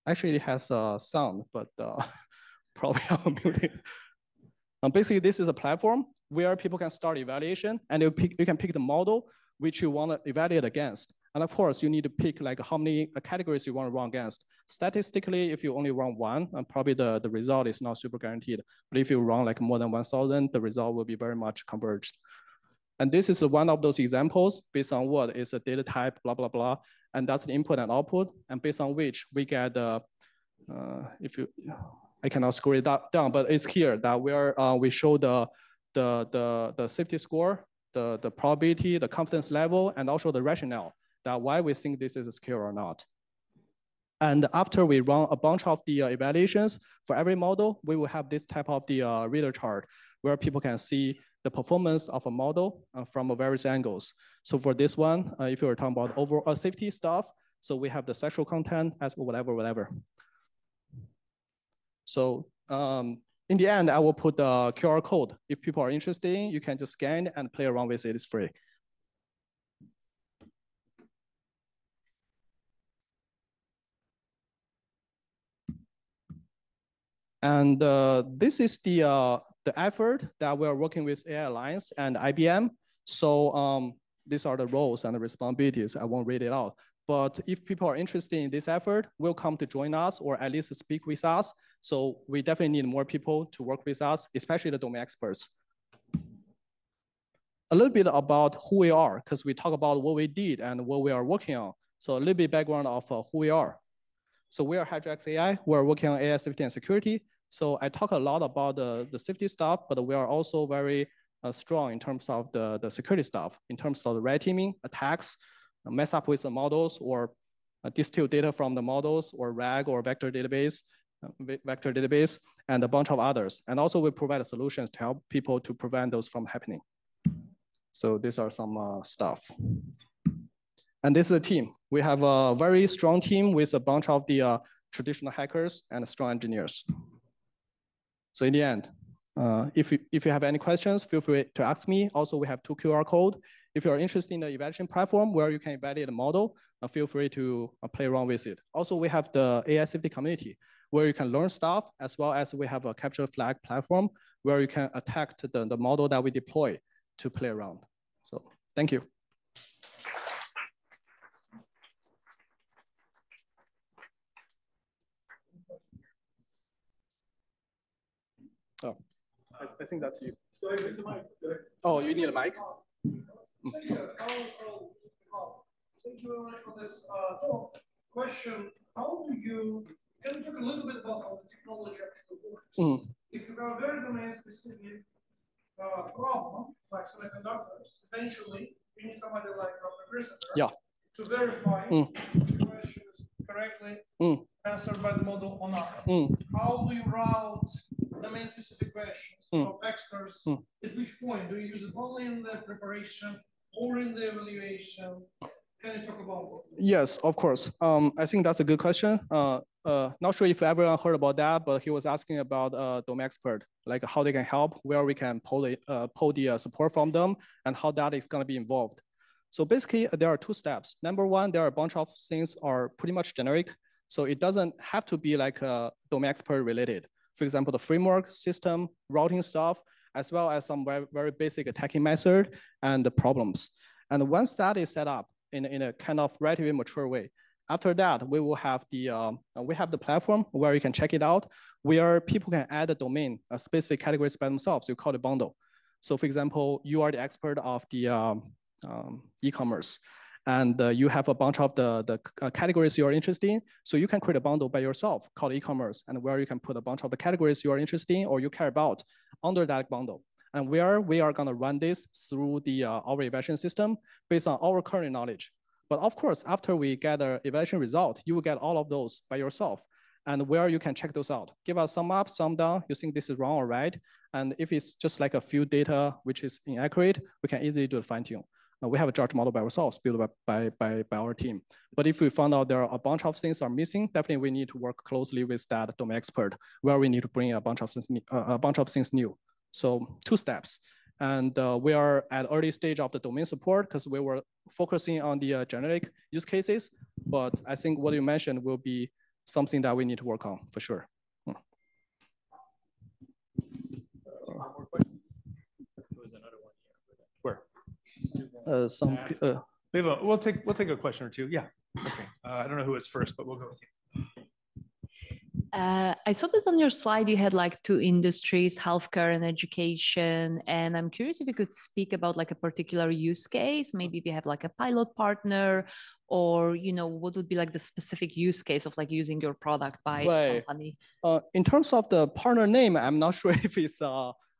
Actually, it has sound, but probably I'll mute it. Basically, this is a platform where people can start evaluation, and you can pick the model which you want to evaluate against. And of course, you need to pick like how many categories you want to run against. Statistically, if you only run one, probably the result is not super guaranteed. But if you run like more than 1,000, the result will be very much converged. And this is one of those examples based on what is a data type, blah, blah, blah. And that's the input and output. And based on which we get, I cannot scroll it down, but it's here that we show the safety score, the probability, the confidence level, and also the rationale that why we think this is a skill or not. And after we run a bunch of the evaluations for every model, we will have this type of the reader chart where people can see the performance of a model from various angles. So for this one, if you're talking about overall safety stuff, so we have the sexual content as whatever. So in the end, I will put the QR code. If people are interested, you can just scan and play around with it. It's free. And this is the effort that we're working with AI Alliance and IBM. So these are the roles and the responsibilities. I won't read it out. But if people are interested in this effort, welcome to join us or at least speak with us. So we definitely need more people to work with us, especially the domain experts. A little bit about who we are, because we talk about what we did and what we are working on. So a little bit background of who we are. So we are Hydrox AI. We're working on AI safety and security. So I talk a lot about the safety stuff, but we are also very strong in terms of the security stuff, in terms of the red teaming, attacks, mess up with the models, or distill data from the models, or RAG or vector database, and a bunch of others. And also we provide solutions to help people to prevent those from happening. So these are some stuff. And this is a team. We have a very strong team with a bunch of the traditional hackers and strong engineers. So in the end, if you have any questions, feel free to ask me. Also, we have 2 QR codes. If you're interested in the evaluation platform where you can evaluate a model, feel free to play around with it. Also, we have the AI safety community where you can learn stuff, as well as we have a capture flag platform where you can attack the model that we deploy to play around. So thank you. Oh, I think that's you. Oh, you need a mic? Thank you very much for this talk. Question, can you talk a little bit about how the technology actually works? If you have a very domain-specific problem, like semiconductors, eventually you need somebody like Dr. Christopher to verify if the question is correctly answered by the model or not. How do you route domain-specific questions from experts? At which point? Do you use it only in the preparation or in the evaluation? Can you talk about that? Yes, of course. I think that's a good question. Not sure if everyone heard about that, but he was asking about domain expert, like how they can help, where we can pull the support from them, and how that is going to be involved. So basically, there are two steps. Number one, there are a bunch of things are pretty much generic. So it doesn't have to be like domain expert related. For example, the framework, system, routing stuff, as well as some very, very basic attacking method and the problems. And once that is set up in a kind of relatively mature way, after that, we will have the platform where you can check it out, where people can add a domain, a specific categories by themselves. You call it bundle. So for example, you are the expert of the e-commerce, and you have a bunch of the categories you are interested in. So you can create a bundle by yourself called e-commerce, and where you can put a bunch of the categories you are interested in or you care about under that bundle. And where we are gonna run this through the our evaluation system based on our current knowledge. But of course, after we get an evaluation result, you will get all of those by yourself, and where you can check those out. Give us some up, some down. You think this is wrong or right? And if it's just like a few data which is inaccurate, we can easily do the fine tune. We have a judge model by ourselves, built by our team. But if we found out there are a bunch of things are missing, definitely we need to work closely with that domain expert, where we need to bring a bunch of things new. So 2 steps. And we are at early stage of the domain support because we were focusing on the generic use cases. But I think what you mentioned will be something that we need to work on for sure. Where? We'll take a question or two. Yeah. Okay. I don't know who is first, but we'll go with you. I saw that on your slide you had like 2 industries, healthcare and education, and I'm curious if you could speak about like a particular use case. Maybe if you have like a pilot partner, or what would be like the specific use case of like using your product by a company. In terms of the partner name, I'm not sure if it's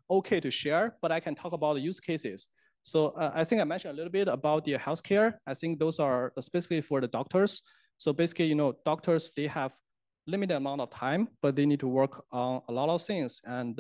okay to share, but I can talk about the use cases. So I think I mentioned a little bit about the healthcare. I think those are specifically for the doctors. So basically, doctors, they have limited amount of time, but they need to work on a lot of things and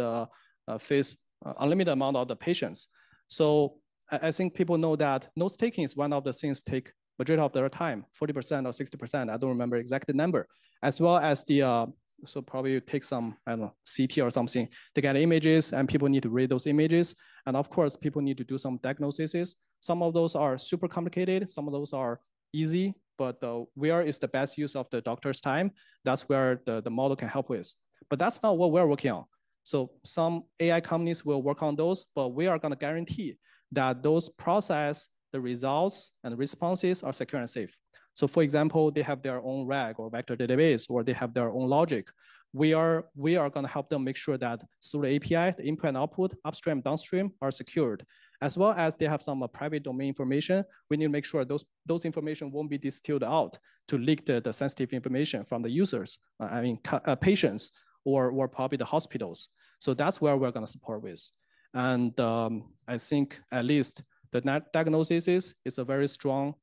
face unlimited amount of the patients. So I think people know that note taking is one of the things take majority of their time, 40% or 60%, I don't remember exact number, as well as the, so probably you take some, I don't know, CT or something to get images, and people need to read those images. And of course, people need to do some diagnoses. Some of those are super complicated, some of those are easy, but where is the best use of the doctor's time? That's where the model can help with. But that's not what we're working on. So some AI companies will work on those, but we are gonna guarantee that those process, the results and responses are secure and safe. So for example, they have their own RAG or vector database, or they have their own logic. We are gonna help them make sure that through the API, the input and output, upstream, downstream are secured. As well as they have some private domain information, we need to make sure those information won't be distilled out to leak the sensitive information from the users, patients, or probably the hospitals. So that's where we're gonna support with. And I think at least the diagnosis is a very strong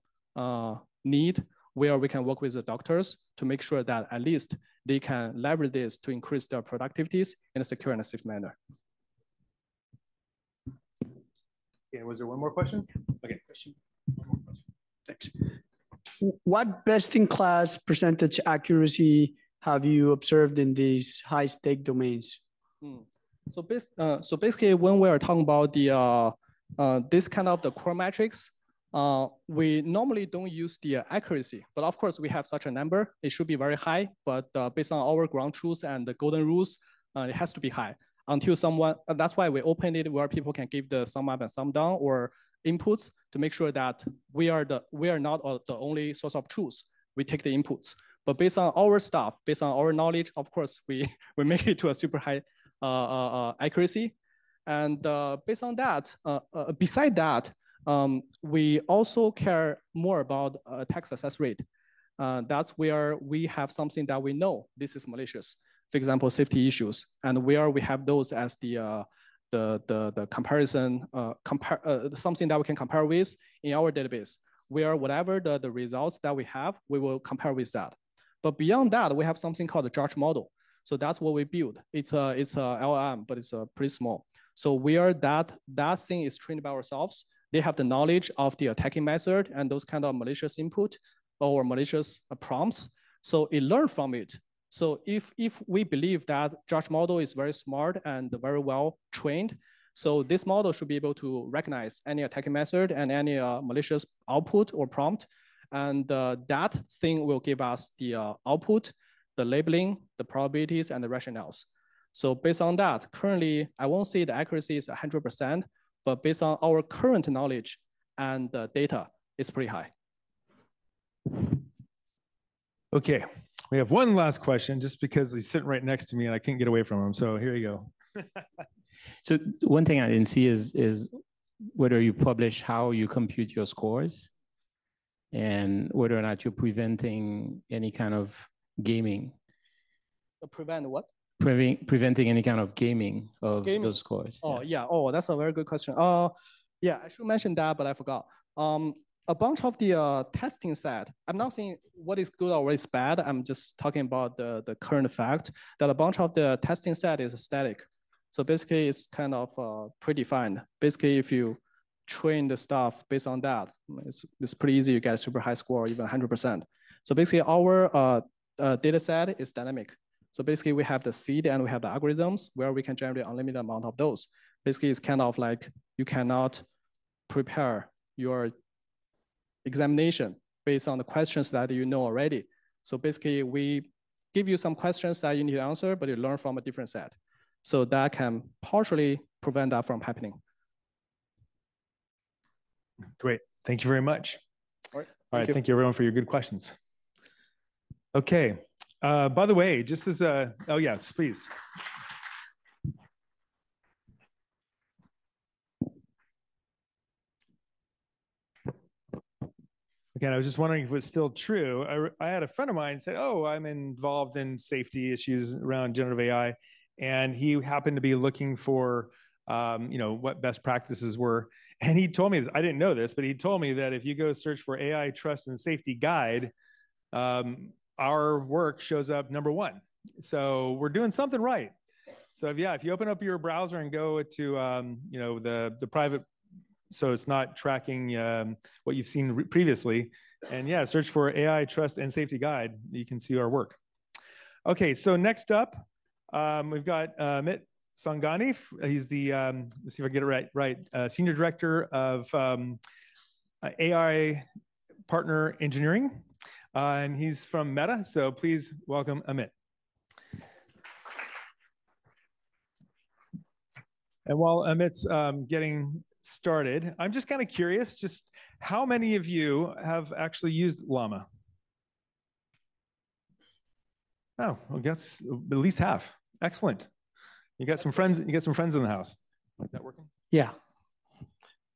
need where we can work with the doctors to make sure that at least they can leverage this to increase their productivities in a secure and a safe manner. Okay, was there one more question? Okay, question. One more question. Thanks. What best-in-class percentage accuracy have you observed in these high-stake domains? So basically, when we are talking about the this kind of the core metrics, we normally don't use the accuracy, but of course we have such a number. It should be very high, but based on our ground truths and the golden rules, it has to be high until someone, that's why we open it where people can give the sum up and sum down or inputs to make sure that we are not the only source of truth. We take the inputs, but based on our stuff, based on our knowledge, of course, we make it to a super high accuracy. And based on that, beside that, we also care more about attack success rate. That's where we have something that we know this is malicious. For example, safety issues, and where we have those as the comparison, something that we can compare with in our database, where whatever the results that we have, we will compare with that. But beyond that, we have something called the judge model. So that's what we build. It's a LLM, but it's pretty small. So where that thing is trained by ourselves, they have the knowledge of the attacking method and those kind of malicious input or malicious prompts. So it learned from it. So if we believe that judge model is very smart and very well trained, so this model should be able to recognize any attacking method and any malicious output or prompt. And that thing will give us the output, the labeling, the probabilities, and the rationales. So based on that, currently, I won't say the accuracy is 100%, but based on our current knowledge and the data, it's pretty high. Okay, we have one last question just because he's sitting right next to me and I can't get away from him. So here you go. So one thing I didn't see is whether you publish how you compute your scores and whether or not you're preventing any kind of gaming. Prevent what? Preventing any kind of gaming of those scores. Oh, yes. Yeah. Oh, that's a very good question. Yeah, I should mention that, but I forgot. A bunch of the testing set, I'm not saying what is good or what is bad. I'm just talking about the current fact that a bunch of the testing set is static. So basically, it's kind of predefined. Basically, if you train the stuff based on that, it's pretty easy. You get a super high score, even 100%. So basically, our data set is dynamic. So basically, we have the seed and we have the algorithms where we can generate unlimited amount of those. Basically, it's kind of like you cannot prepare your examination based on the questions that you know already. So basically, we give you some questions that you need to answer, but you learn from a different set. So that can partially prevent that from happening. Great. Thank you very much. All right. Thank you everyone for your good questions. Okay. By the way, just as a, oh yes, please. Again, I was just wondering if it was still true. I had a friend of mine say, oh, I'm involved in safety issues around generative AI. And he happened to be looking for, what best practices were. And he told me, I didn't know this, but he told me that if you go search for AI trust and safety guide, our work shows up number1. So we're doing something right. So if you open up your browser and go to, the private, so it's not tracking what you've seen previously, and yeah, search for AI trust and safety guide. You can see our work. Okay, so next up, we've got Amit Sangani. He's the, let's see if I get it right, Senior Director of AI Partner Engineering. And he's from Meta, so please welcome Amit. And while Amit's getting started, I'm just kind of curious, just how many of you have actually used Llama? Oh, well, that's at least half. Excellent. You got some friends. You got some friends in the house. Is that working? Yeah.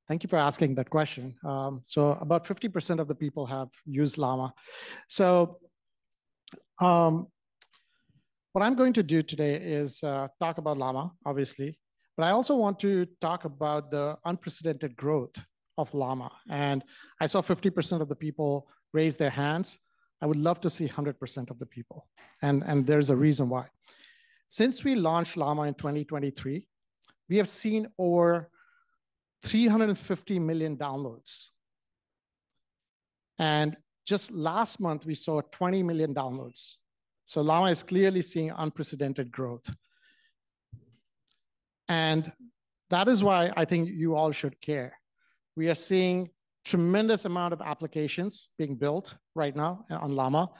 Thank you for asking that question. So about 50% of the people have used Llama. So what I'm going to do today is talk about Llama, obviously, but I also want to talk about the unprecedented growth of Llama. And I saw 50% of the people raise their hands. I would love to see 100% of the people. And there's a reason why. Since we launched Llama in 2023, we have seen over 350 million downloads. And just last month, we saw 20 million downloads. So Llama is clearly seeing unprecedented growth. And That is why I think you all should care. We are seeing tremendous amount of applications being built right now on Llama.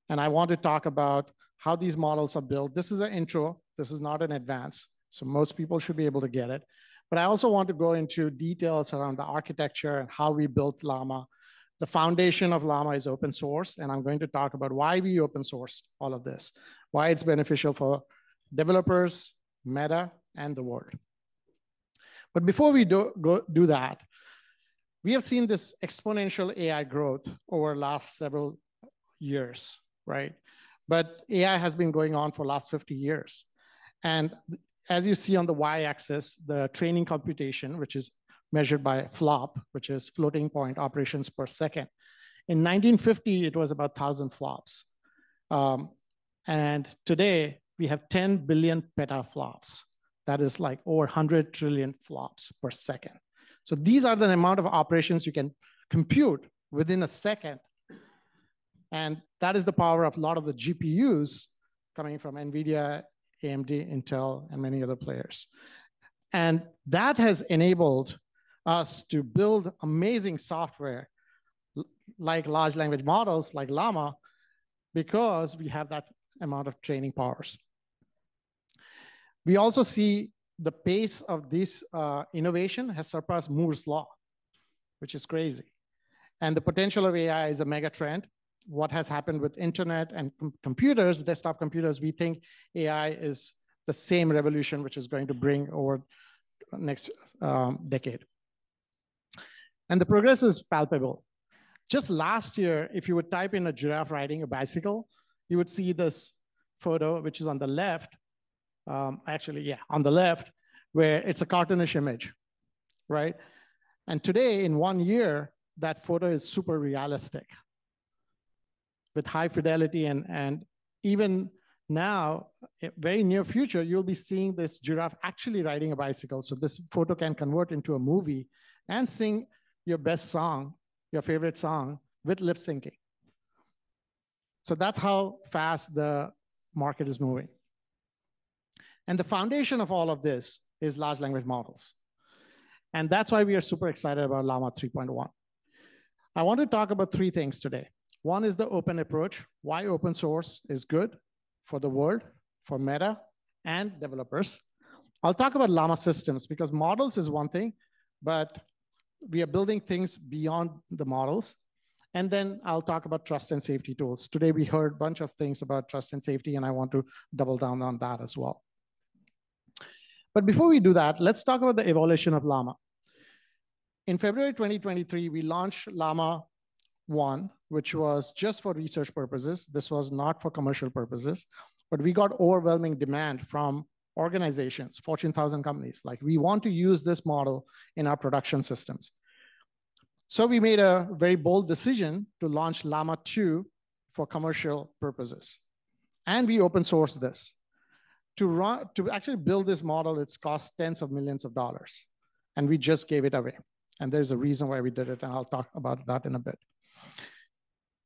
And I want to talk about how these models are built. This is an intro. This is not an advance. So most people should be able to get it. But I also want to go into details around the architecture and how we built Llama. The foundation of Llama is open source. And I'm going to talk about why we open source all of this, why it's beneficial for developers, Meta, and the world. But before we do that, we have seen this exponential AI growth over the last several years, right? But AI has been going on for the last 50 years. And as you see on the y-axis, the training computation, which is measured by flop, which is floating point operations per second. In 1950, it was about 1,000 flops. And today, we have 10 billion petaflops. That is like over 100 trillion flops per second. So these are the amount of operations you can compute within a second. And that is the power of a lot of the GPUs coming from NVIDIA, AMD, Intel, and many other players. And that has enabled us to build amazing software like large language models like Llama because we have that amount of training powers. We also see the pace of this innovation has surpassed Moore's law, which is crazy. And the potential of AI is a mega trend. What has happened with internet and computers, desktop computers, we think AI is the same revolution which is going to bring over next decade. And the progress is palpable. Just last year, if you would type in a giraffe riding a bicycle, you would see this photo, which is on the left, on the left, where it's a cartoonish image, right? And today, in 1 year, that photo is super realistic with high fidelity. And even now, very near future, you'll be seeing this giraffe actually riding a bicycle. So this photo can convert into a movie and sing your best song, your favorite song, with lip syncing. So that's how fast the market is moving. And the foundation of all of this is large language models. And that's why we are super excited about Llama 3.1. I want to talk about 3 things today. One is the open approach, why open source is good for the world, for Meta, and developers. I'll talk about Llama systems because models is one thing, but we are building things beyond the models. And then I'll talk about trust and safety tools. Today, we heard a bunch of things about trust and safety, and I want to double down on that as well. But before we do that, let's talk about the evolution of Llama. In February 2023, we launched Llama 1, which was just for research purposes. This was not for commercial purposes, but we got overwhelming demand from organizations, Fortune 1000 companies. Like, we want to use this model in our production systems. So we made a very bold decision to launch Llama 2 for commercial purposes. And we open sourced this. To actually build this model, it's cost tens of millions of dollars. And we just gave it away. And there's a reason why we did it, and I'll talk about that in a bit.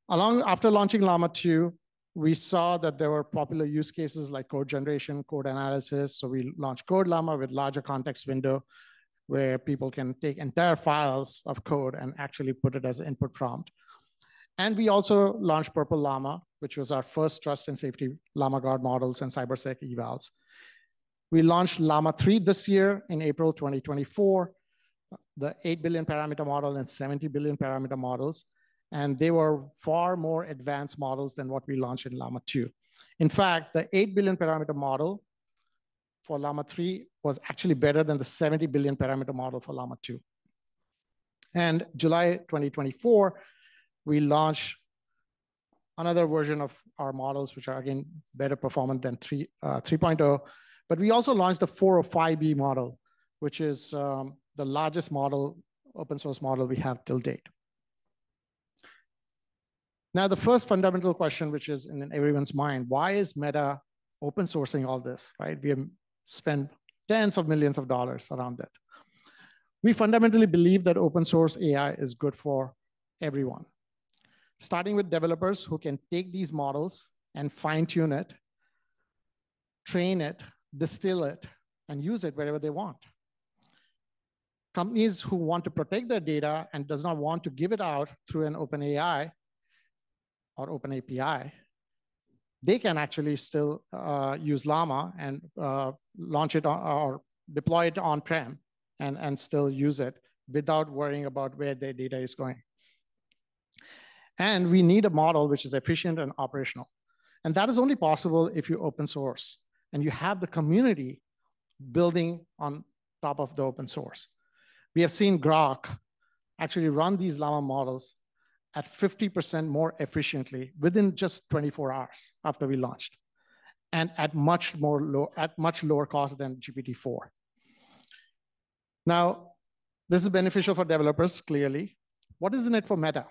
After launching Llama 2, we saw that there were popular use cases like code generation, code analysis. So we launched Code Llama with larger context window, where people can take entire files of code and actually put it as an input prompt. And we also launched Purple Llama, which was our first trust and safety Llama Guard models and CyberSec evals. We launched Llama 3 this year in April 2024, the 8 billion parameter model and 70 billion parameter models. And they were far more advanced models than what we launched in Llama 2. In fact, the 8 billion parameter model for Llama 3 was actually better than the 70 billion parameter model for Llama 2. And July 2024, we launched another version of our models, which are, again, better performant than 3.0. But we also launched the 405B model, which is the largest model, open source model we have till date. Now, the first fundamental question, which is in everyone's mind, why is Meta open sourcing all this, right? We have spent tens of millions of dollars around it. We fundamentally believe that open source AI is good for everyone, starting with developers who can take these models and fine tune it, train it, distill it, and use it wherever they want. companies who want to protect their data and does not want to give it out through an open AI or open API, they can actually still use Llama and launch it or deploy it on-prem and still use it without worrying about where their data is going. And we need a model which is efficient and operational. And that is only possible if you open source and you have the community building on top of the open source. We have seen Grok actually run these Llama models at 50% more efficiently within just 24 hours after we launched, and at much lower cost than GPT-4. Now, this is beneficial for developers, clearly. What is in it for Meta?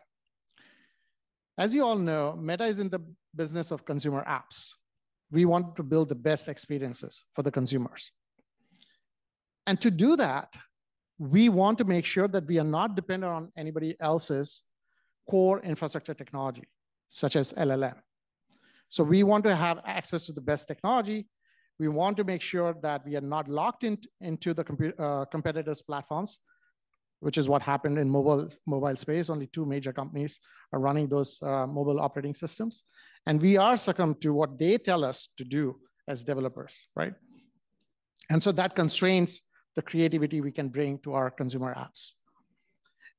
As you all know, Meta is in the business of consumer apps. We want to build the best experiences for the consumers. And to do that, we want to make sure that we are not dependent on anybody else's core infrastructure technology, such as LLM. So we want to have access to the best technology. We want to make sure that we are not locked into the competitors' platforms, which is what happened in mobile space. Only 2 major companies are running those mobile operating systems. And we are succumbed to what they tell us to do as developers, right? And so that constrains the creativity we can bring to our consumer apps.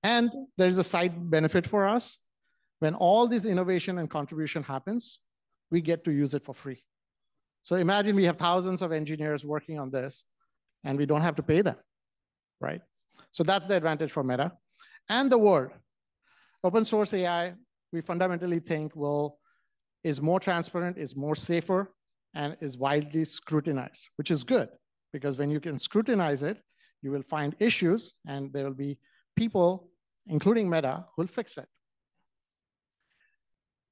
And there's a side benefit for us. When all this innovation and contribution happens, we get to use it for free. So imagine we have thousands of engineers working on this, and we don't have to pay them, right? So that's the advantage for Meta. And the world. Open source AI, we fundamentally think is more transparent, is more safer, and is widely scrutinized, which is good, because when you can scrutinize it, you will find issues, and there will be people, including Meta, who will fix it.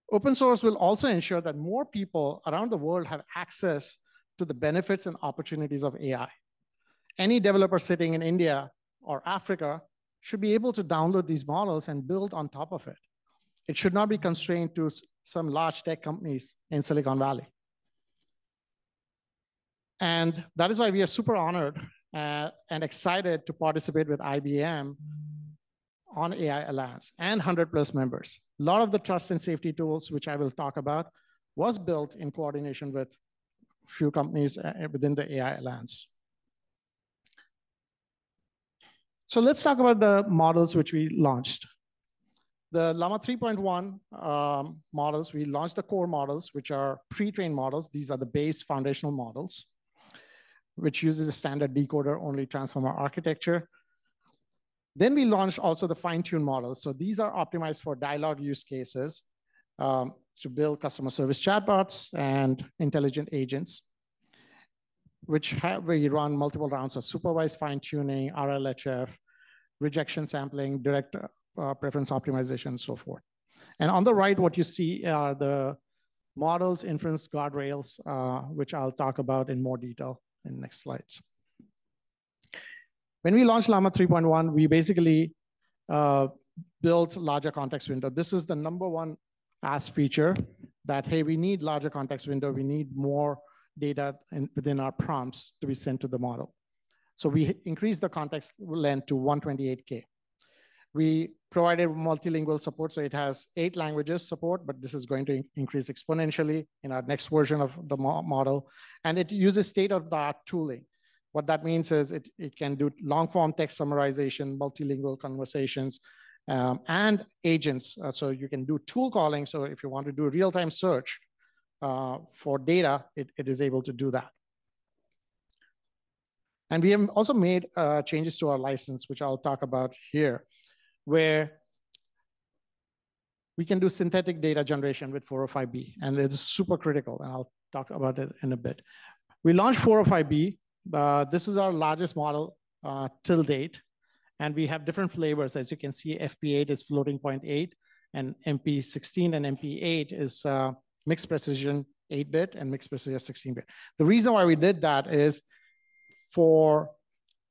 Open source will also ensure that more people around the world have access to the benefits and opportunities of AI. Any developer sitting in India or Africa should be able to download these models and build on top of it. It should not be constrained to some large tech companies in Silicon Valley. And that is why we are super honored and excited to participate with IBM on AI Alliance and 100+ members. A lot of the trust and safety tools, which I will talk about, was built in coordination with a few companies within the AI Alliance. So let's talk about the models which we launched. The Llama 3.1 models, we launched the core models, which are pre-trained models. These are the base foundational models, which uses a standard decoder-only transformer architecture. Then we launched also the fine-tuned models. So these are optimized for dialogue use cases to build customer service chatbots and intelligent agents, which we run multiple rounds of supervised fine-tuning, RLHF, rejection sampling, direct preference optimization, and so forth. And on the right, what you see are the models, inference guardrails, which I'll talk about in more detail in the next slides. When we launched Llama 3.1, we basically built larger context window. This is the #1 ask feature that, hey, we need larger context window. We need more data within our prompts to be sent to the model. So we increased the context length to 128K. We provided multilingual support, so it has 8 languages support, but this is going to increase exponentially in our next version of the model. And it uses state-of-the-art tooling. What that means is it can do long-form text summarization, multilingual conversations, and agents. So you can do tool calling. So if you want to do real-time search for data, it is able to do that. And we have also made changes to our license, which I'll talk about here, where we can do synthetic data generation with 405B, and it's super critical, and I'll talk about it in a bit. We launched 405B. This is our largest model till date, and we have different flavors. As you can see, FP8 is floating point 8, and MP16 and MP8 is mixed precision 8-bit and mixed precision 16-bit. The reason why we did that is for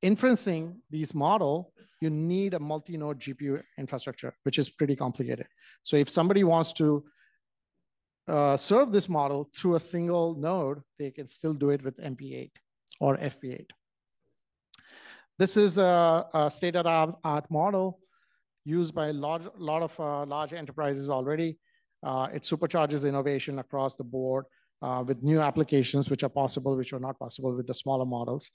inferencing these model, you need a multi-node GPU infrastructure, which is pretty complicated. So if somebody wants to serve this model through a single node, they can still do it with MP8 or FP8. This is a state-of-the-art model used by a lot of large enterprises already. It supercharges innovation across the board with new applications which are possible, which are not possible with the smaller models.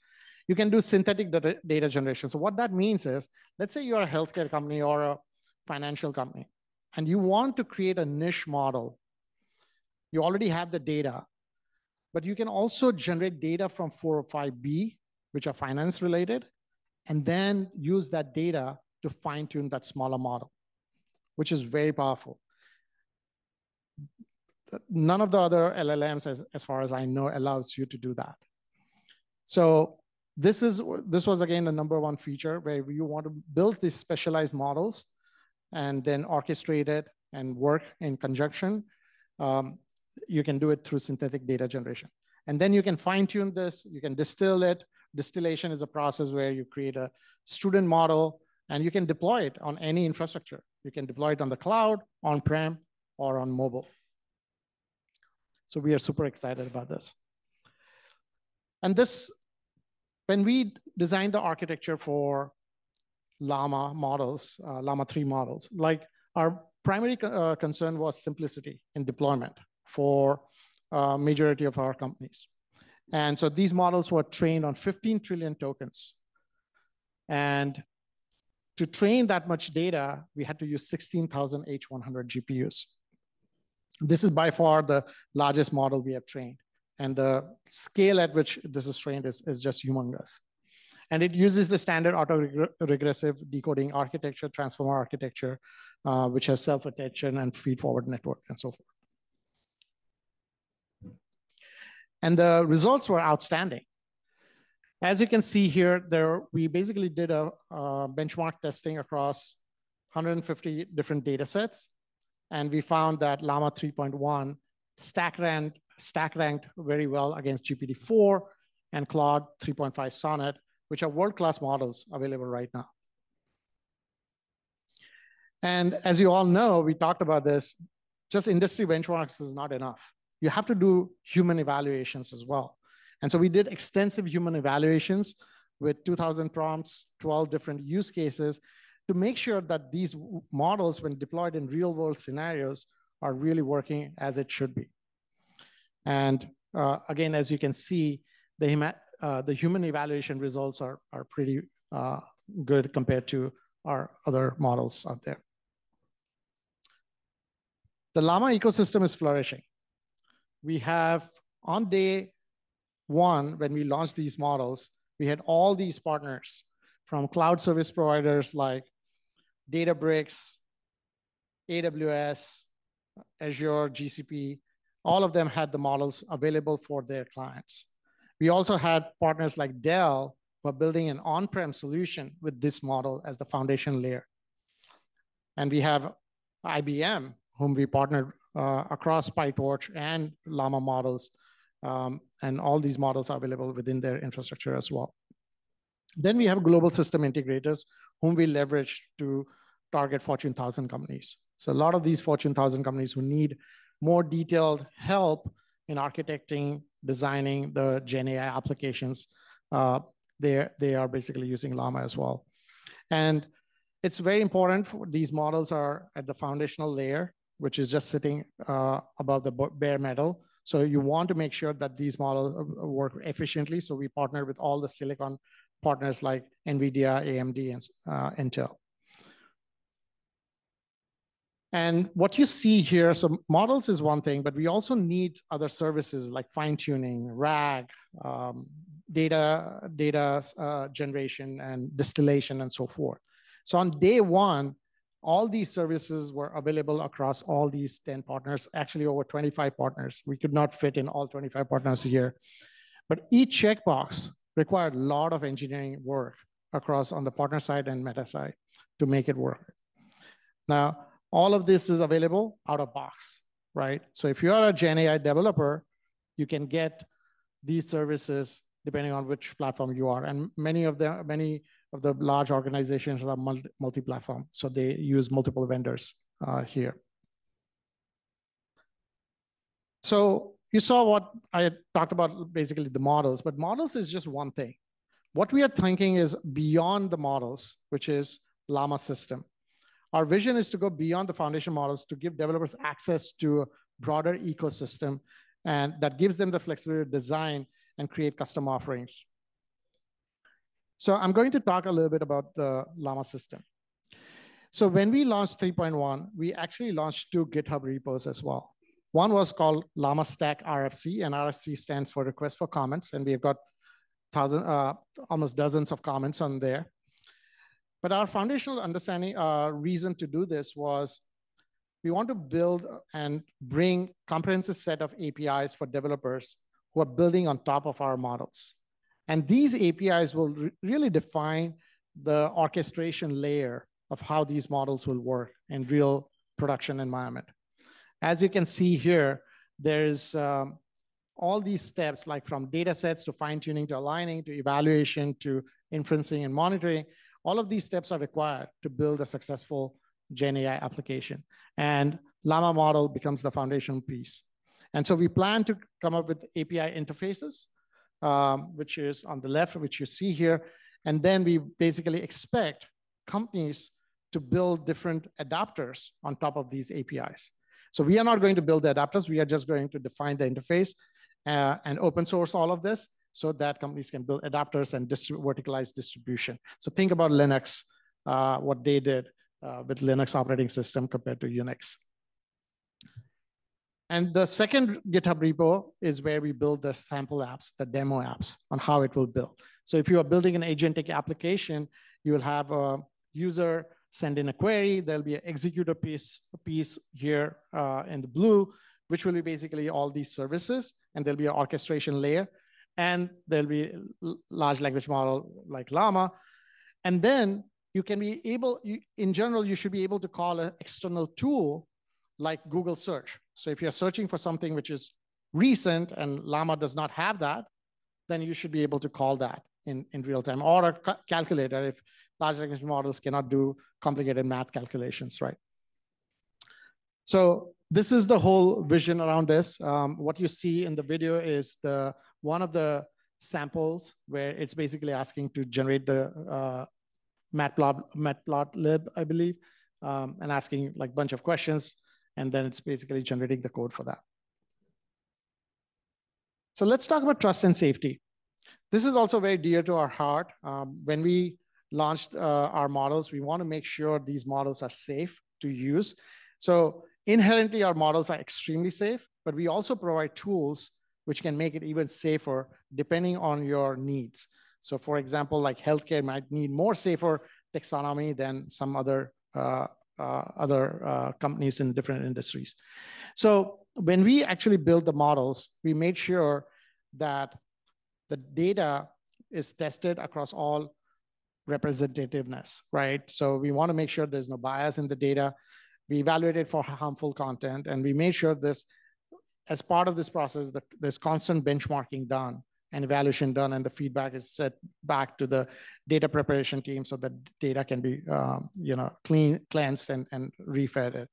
You can do synthetic data generation. So what that means is, let's say you're a healthcare company or a financial company, and you want to create a niche model. You already have the data, but you can also generate data from 405B, which are finance related, and then use that data to fine tune that smaller model, which is very powerful. None of the other LLMs, as far as I know, allows you to do that. So this was, again, the #1 feature where you want to build these specialized models and then orchestrate it and work in conjunction. You can do it through synthetic data generation. And then you can fine tune this, you can distill it. Distillation is a process where you create a student model and you can deploy it on any infrastructure. You can deploy it on the cloud, on-prem, or on mobile. So we are super excited about this. And this, when we designed the architecture for Llama models, Llama 3 models, like our primary concern was simplicity in deployment for majority of our companies. And so these models were trained on 15 trillion tokens. And to train that much data, we had to use 16,000 H100 GPUs. This is by far the largest model we have trained. And the scale at which this is trained is just humongous. And it uses the standard auto-regressive decoding architecture, transformer architecture, which has self-attention and feed-forward network and so forth. And the results were outstanding. As you can see here, we basically did a benchmark testing across 150 different data sets. And we found that Llama 3.1 stack ranked very well against GPT-4 and Claude 3.5 Sonnet, which are world-class models available right now. And as you all know, we talked about this, just industry benchmarks is not enough. You have to do human evaluations as well. And so we did extensive human evaluations with 2,000 prompts, 12 different use cases to make sure that these models, when deployed in real world scenarios, are really working as it should be. And again, as you can see, the human evaluation results are pretty good compared to our other models out there. The Llama ecosystem is flourishing. We have, on day 1, when we launched these models, we had all these partners from cloud service providers like Databricks, AWS, Azure, GCP. All of them had the models available for their clients. We also had partners like Dell who are building an on-prem solution with this model as the foundation layer. And we have IBM, whom we partnered across PyTorch and Llama models. And all these models are available within their infrastructure as well. Then we have global system integrators whom we leverage to target Fortune 1000 companies. So a lot of these Fortune 1000 companies who need more detailed help in architecting, designing the GenAI applications, they are basically using Llama as well. And it's very important for these models are at the foundational layer, which is just sitting above the bare metal. So you want to make sure that these models work efficiently. So we partner with all the silicon partners like NVIDIA, AMD, and Intel. And what you see here, so models is one thing, but we also need other services like fine-tuning, RAG, data generation, and distillation, and so forth. So on day 1, all these services were available across all these 10 partners, actually over 25 partners. We could not fit in all 25 partners here. But each checkbox required a lot of engineering work across on the partner side and Meta side to make it work. Now, all of this is available out of box, right? So if you are a GenAI developer, you can get these services depending on which platform you are. And many of the large organizations are multi-platform, so they use multiple vendors here. So you saw what I talked about, basically the models, but models is just one thing. What we are thinking is beyond the models, which is Llama system. Our vision is to go beyond the foundation models to give developers access to a broader ecosystem, and that gives them the flexibility to design and create custom offerings. So I'm going to talk a little bit about the Llama system. So when we launched 3.1, we actually launched 2 GitHub repos as well. One was called Llama Stack RFC, and RFC stands for Request for Comments, and we have got almost dozens of comments on there. But our foundational understanding, reason to do this was we want to build and bring comprehensive set of APIs for developers who are building on top of our models. And these APIs will really define the orchestration layer of how these models will work in real production environment. As you can see here, there's all these steps, like from data sets to fine-tuning to aligning to evaluation to inferencing and monitoring. All of these steps are required to build a successful Gen AI application. And Llama model becomes the foundational piece. And so we plan to come up with API interfaces, which is on the left, which you see here. And then we basically expect companies to build different adapters on top of these APIs. So we are not going to build the adapters. We are just going to define the interface and open source all of this so that companies can build adapters and verticalized distribution. So think about Linux, what they did with Linux operating system compared to Unix. And the second GitHub repo is where we build the sample apps, the demo apps on how it will build. So if you are building an agentic application, you will have a user send in a query. There'll be an executor piece here in the blue, which will be basically all these services. And there'll be an orchestration layer. And there'll be a large language model like Llama. And then you can be able, in general, you should be able to call an external tool like Google search. So if you're searching for something which is recent and Llama does not have that, then you should be able to call that in real time, or a calculator if large language models cannot do complicated math calculations, right? So this is the whole vision around this. What you see in the video is one of the samples where it's basically asking to generate the matplotlib, I believe, and asking like a bunch of questions. And then it's basically generating the code for that. So let's talk about trust and safety. This is also very dear to our heart. When we launched our models, we want to make sure these models are safe to use. So inherently, our models are extremely safe, but we also provide tools which can make it even safer depending on your needs. So for example, like healthcare might need more safer taxonomy than some other companies in different industries. So when we actually build the models, we made sure that the data is tested across all representativeness, right? So we want to make sure there's no bias in the data. We evaluated for harmful content, and we made sure this, as part of this process, that there's constant benchmarking done and evaluation done, and the feedback is set back to the data preparation team so that data can be cleansed and refed it.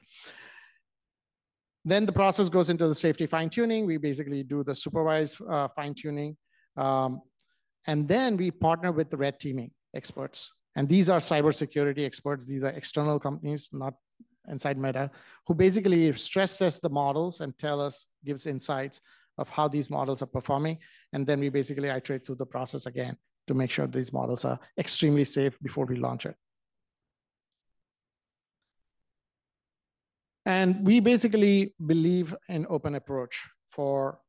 Then the process goes into the safety fine-tuning. We basically do the supervised fine-tuning. And then we partner with the red teaming experts. And these are cybersecurity experts. These are external companies, not inside Meta, who basically stress test the models and gives insights of how these models are performing. And then we basically iterate through the process again to make sure these models are extremely safe before we launch it. And we basically believe in open approach for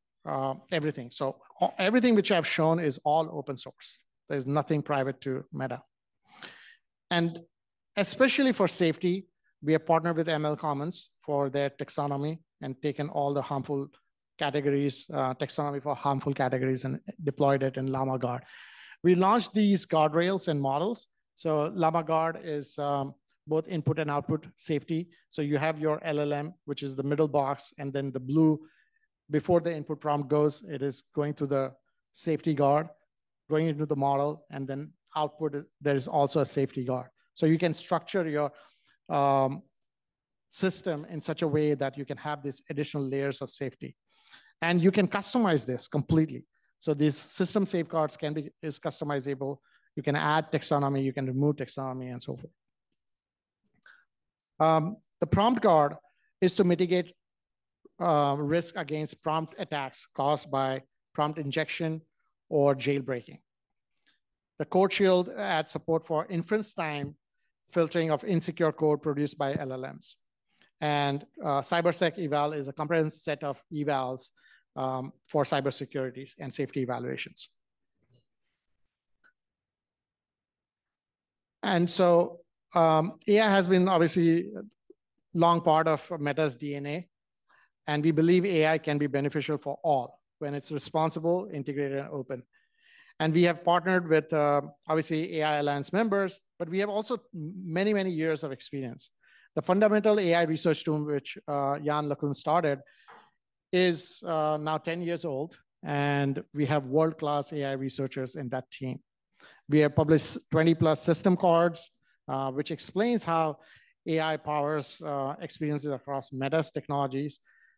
everything. So everything which I've shown is all open source. There's nothing private to Meta. And especially for safety, we have partnered with ML Commons for their taxonomy and taken all the harmful categories, taxonomy for harmful categories, and deployed it in Llama Guard. We launched these guardrails and models. So Llama Guard is both input and output safety. So you have your LLM, which is the middle box, and then the blue, before the input prompt goes, it is going to the safety guard, going into the model, and then output, there is also a safety guard. So you can structure your system in such a way that you can have these additional layers of safety. And you can customize this completely. So these system safeguards is customizable. You can add taxonomy, you can remove taxonomy, and so forth. The prompt guard is to mitigate risk against prompt attacks caused by prompt injection or jailbreaking. The code shield adds support for inference time filtering of insecure code produced by LLMs. And CyberSec eval is a comprehensive set of evals for cybersecurity and safety evaluations. And so AI has been obviously a long part of Meta's DNA. And we believe AI can be beneficial for all when it's responsible, integrated, and open. And we have partnered with, obviously, AI Alliance members, but we have also many, many years of experience. The fundamental AI research team, which Jan LeCun started, is now 10 years old, and we have world-class AI researchers in that team. We have published 20+ system cards, which explains how AI powers experiences across Meta's technologies.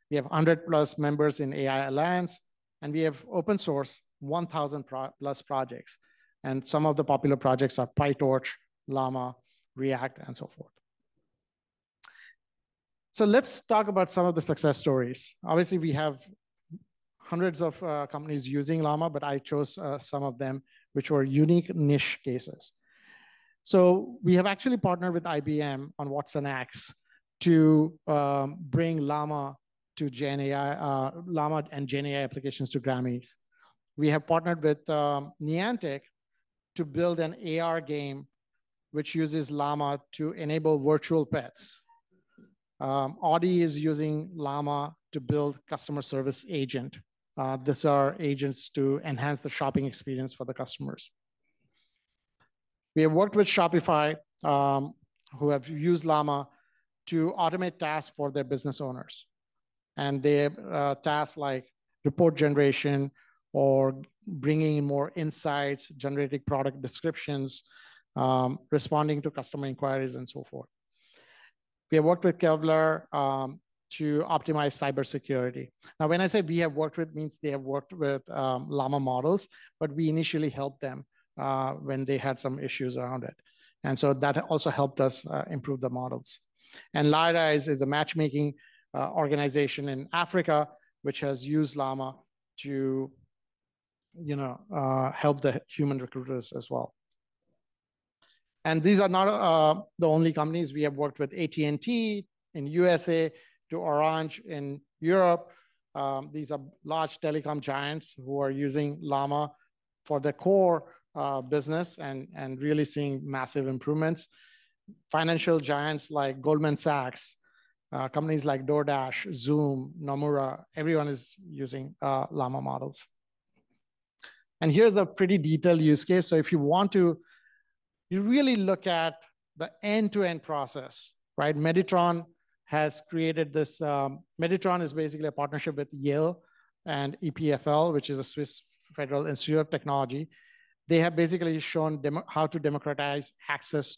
We have 100+ members in AI Alliance, and we have open source 1,000+ projects. And some of the popular projects are PyTorch, Llama, React, and so forth. So let's talk about some of the success stories. Obviously, we have hundreds of companies using Llama, but I chose some of them, which were unique niche cases. So we have actually partnered with IBM on Watson X to bring Llama to Gen AI, Llama and Gen AI applications to Grammys. We have partnered with Niantic to build an AR game which uses Llama to enable virtual pets. Audi is using Llama to build customer service agent. These are agents to enhance the shopping experience for the customers. We have worked with Shopify, who have used Llama to automate tasks for their business owners. And they have tasks like report generation or bringing in more insights, generating product descriptions, responding to customer inquiries, and so forth. We have worked with Kevlar to optimize cybersecurity. Now, when I say we have worked with, means they have worked with Llama models, but we initially helped them when they had some issues around it. And so that also helped us improve the models. And Lyrise is a matchmaking organization in Africa, which has used Llama to help the human recruiters as well. And these are not the only companies. We have worked with AT&T in USA to Orange in Europe. These are large telecom giants who are using Llama for their core business and really seeing massive improvements. Financial giants like Goldman Sachs, companies like DoorDash, Zoom, Nomura, everyone is using Llama models. And here's a pretty detailed use case. So if you want to, you really look at the end-to-end process, right? Meditron has created this. Meditron is basically a partnership with Yale and EPFL, which is a Swiss Federal Institute of Technology. They have basically shown how to democratize access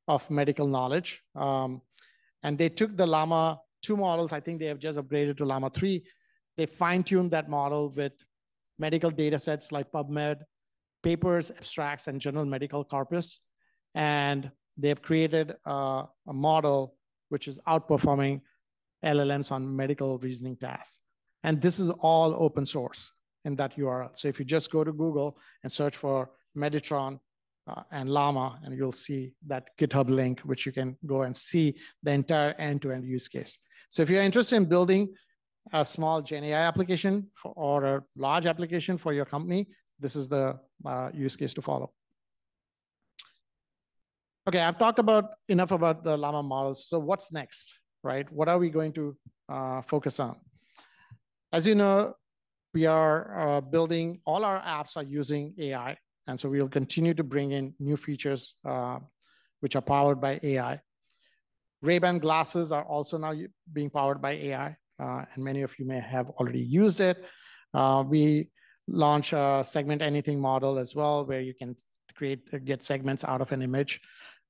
of medical knowledge. And they took the Llama 2 models. I think they have just upgraded to Llama 3. They fine-tuned that model with medical data sets like PubMed, papers, abstracts, and general medical corpus. And they've created a model which is outperforming LLMs on medical reasoning tasks. And this is all open source in that URL. So if you just go to Google and search for Meditron and Llama, and you'll see that GitHub link, which you can go and see the entire end-to-end use case. So if you're interested in building a small Gen AI application or a large application for your company, this is the use case to follow. Okay, I've talked enough about the Llama models. So what's next, right? What are we going to focus on? As you know, we are building, all our apps are using AI. And so we'll continue to bring in new features which are powered by AI. Ray-Ban glasses are also now being powered by AI. And many of you may have already used it. We launch a segment anything model as well, where you can get segments out of an image.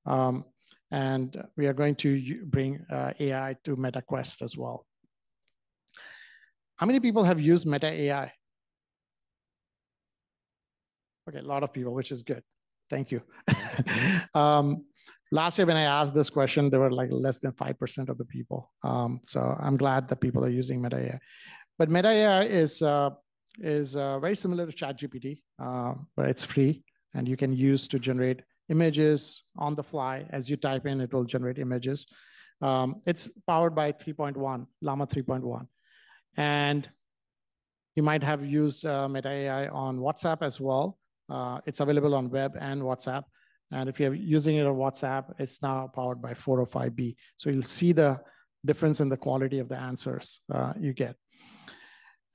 And we are going to bring AI to MetaQuest as well. How many people have used Meta AI? Okay, a lot of people, which is good. Thank you. Last year when I asked this question, there were like less than 5% of the people. So I'm glad that people are using Meta AI. But Meta AI is very similar to ChatGPT, but it's free and you can use to generate images on the fly. As you type in, it will generate images. It's powered by 3.1, Llama 3.1. And you might have used Meta AI on WhatsApp as well. It's available on web and WhatsApp. And if you're using it on WhatsApp, it's now powered by 405B. So you'll see the difference in the quality of the answers you get.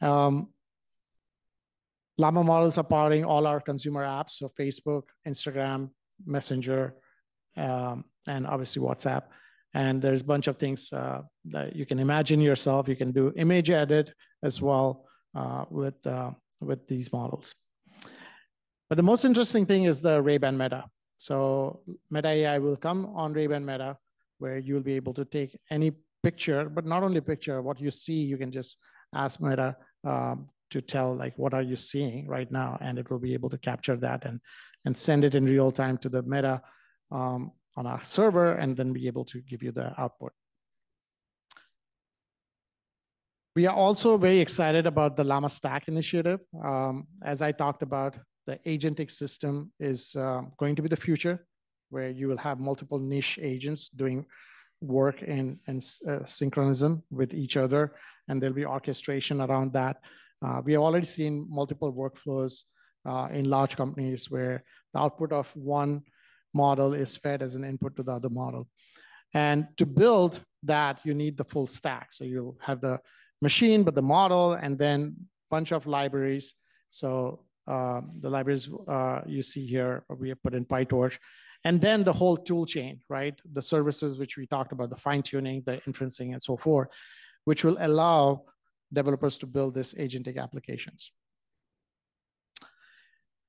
Llama models are powering all our consumer apps, so Facebook, Instagram, Messenger, and obviously WhatsApp. And there's a bunch of things that you can imagine yourself. You can do image edit as well with these models. But the most interesting thing is the Ray-Ban Meta. So Meta AI will come on Ray-Ban Meta, where you'll be able to take any picture, but not only picture, what you see, you can just ask Meta to tell, like, what are you seeing right now? And it will be able to capture that and send it in real time to the Meta on our server, and then be able to give you the output. We are also very excited about the Llama Stack initiative. As I talked about, the agentic system is going to be the future, where you will have multiple niche agents doing work in synchronism with each other, and there'll be orchestration around that. We have already seen multiple workflows in large companies where the output of one model is fed as an input to the other model. And to build that, you need the full stack. So you'll have the machine, but the model, and then a bunch of libraries. So the libraries you see here, we have put in PyTorch. And then the whole tool chain, right? The services which we talked about, the fine-tuning, the inferencing, and so forth, which will allow developers to build these agentic applications.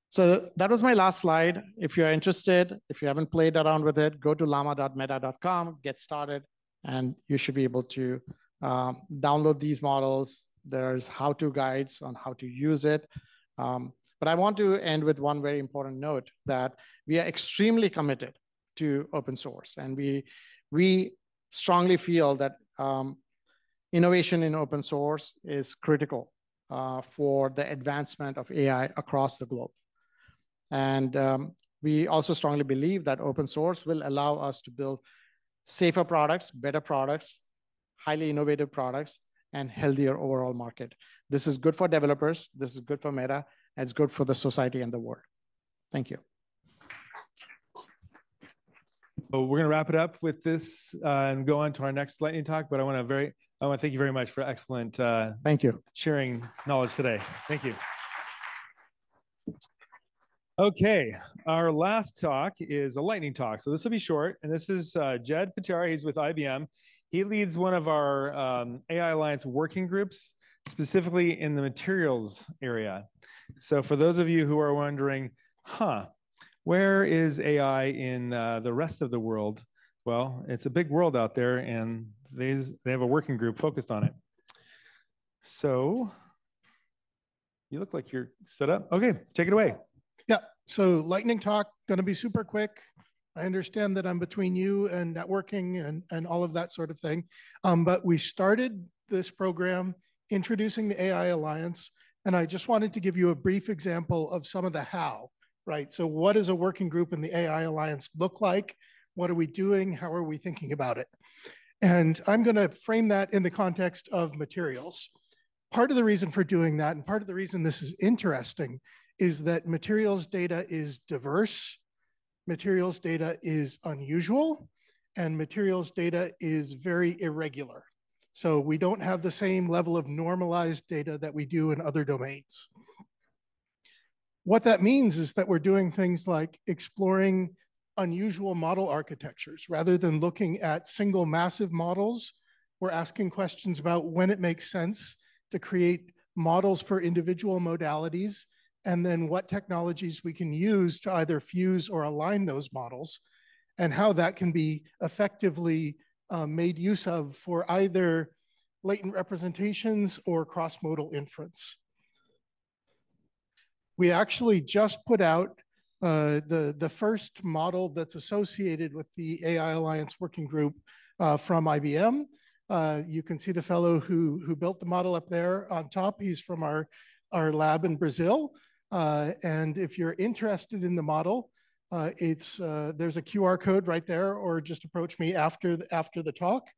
So that was my last slide. If you're interested, if you haven't played around with it, go to llama.meta.com, get started, and you should be able to download these models. There's how-to guides on how to use it. But I want to end with one very important note, that we are extremely committed to open source. And we strongly feel that innovation in open source is critical for the advancement of AI across the globe. And we also strongly believe that open source will allow us to build safer products, better products, highly innovative products, and healthier overall market. This is good for developers. This is good for Meta. And it's good for the society and the world. Thank you. So we're going to wrap it up with this and go on to our next lightning talk. But I want to thank you very much for excellent thank you sharing knowledge today. Thank you. Okay, our last talk is a lightning talk. So this will be short. And this is Jed Patera. He's with IBM. He leads one of our AI Alliance working groups, specifically in the materials area. So for those of you who are wondering, where is AI in the rest of the world? Well, it's a big world out there, and they have a working group focused on it. So you look like you're set up. Okay, take it away. Yeah, so lightning talk, going to be super quick. I understand that I'm between you and networking and all of that sort of thing. But we started this program introducing the AI Alliance, and I just wanted to give you a brief example of some of the how, right? So what does a working group in the AI Alliance look like? What are we doing? How are we thinking about it? And I'm going to frame that in the context of materials. Part of the reason for doing that, and part of the reason this is interesting, is that materials data is diverse, materials data is unusual, and materials data is very irregular. So we don't have the same level of normalized data that we do in other domains. What that means is that we're doing things like exploring unusual model architectures. Rather than looking at single massive models, we're asking questions about when it makes sense to create models for individual modalities, and then what technologies we can use to either fuse or align those models, and how that can be effectively made use of for either latent representations or cross-modal inference. We actually just put out the first model that's associated with the AI Alliance Working Group from IBM. You can see the fellow who built the model up there on top. He's from our lab in Brazil. And if you're interested in the model, there's a QR code right there, or just approach me after the talk.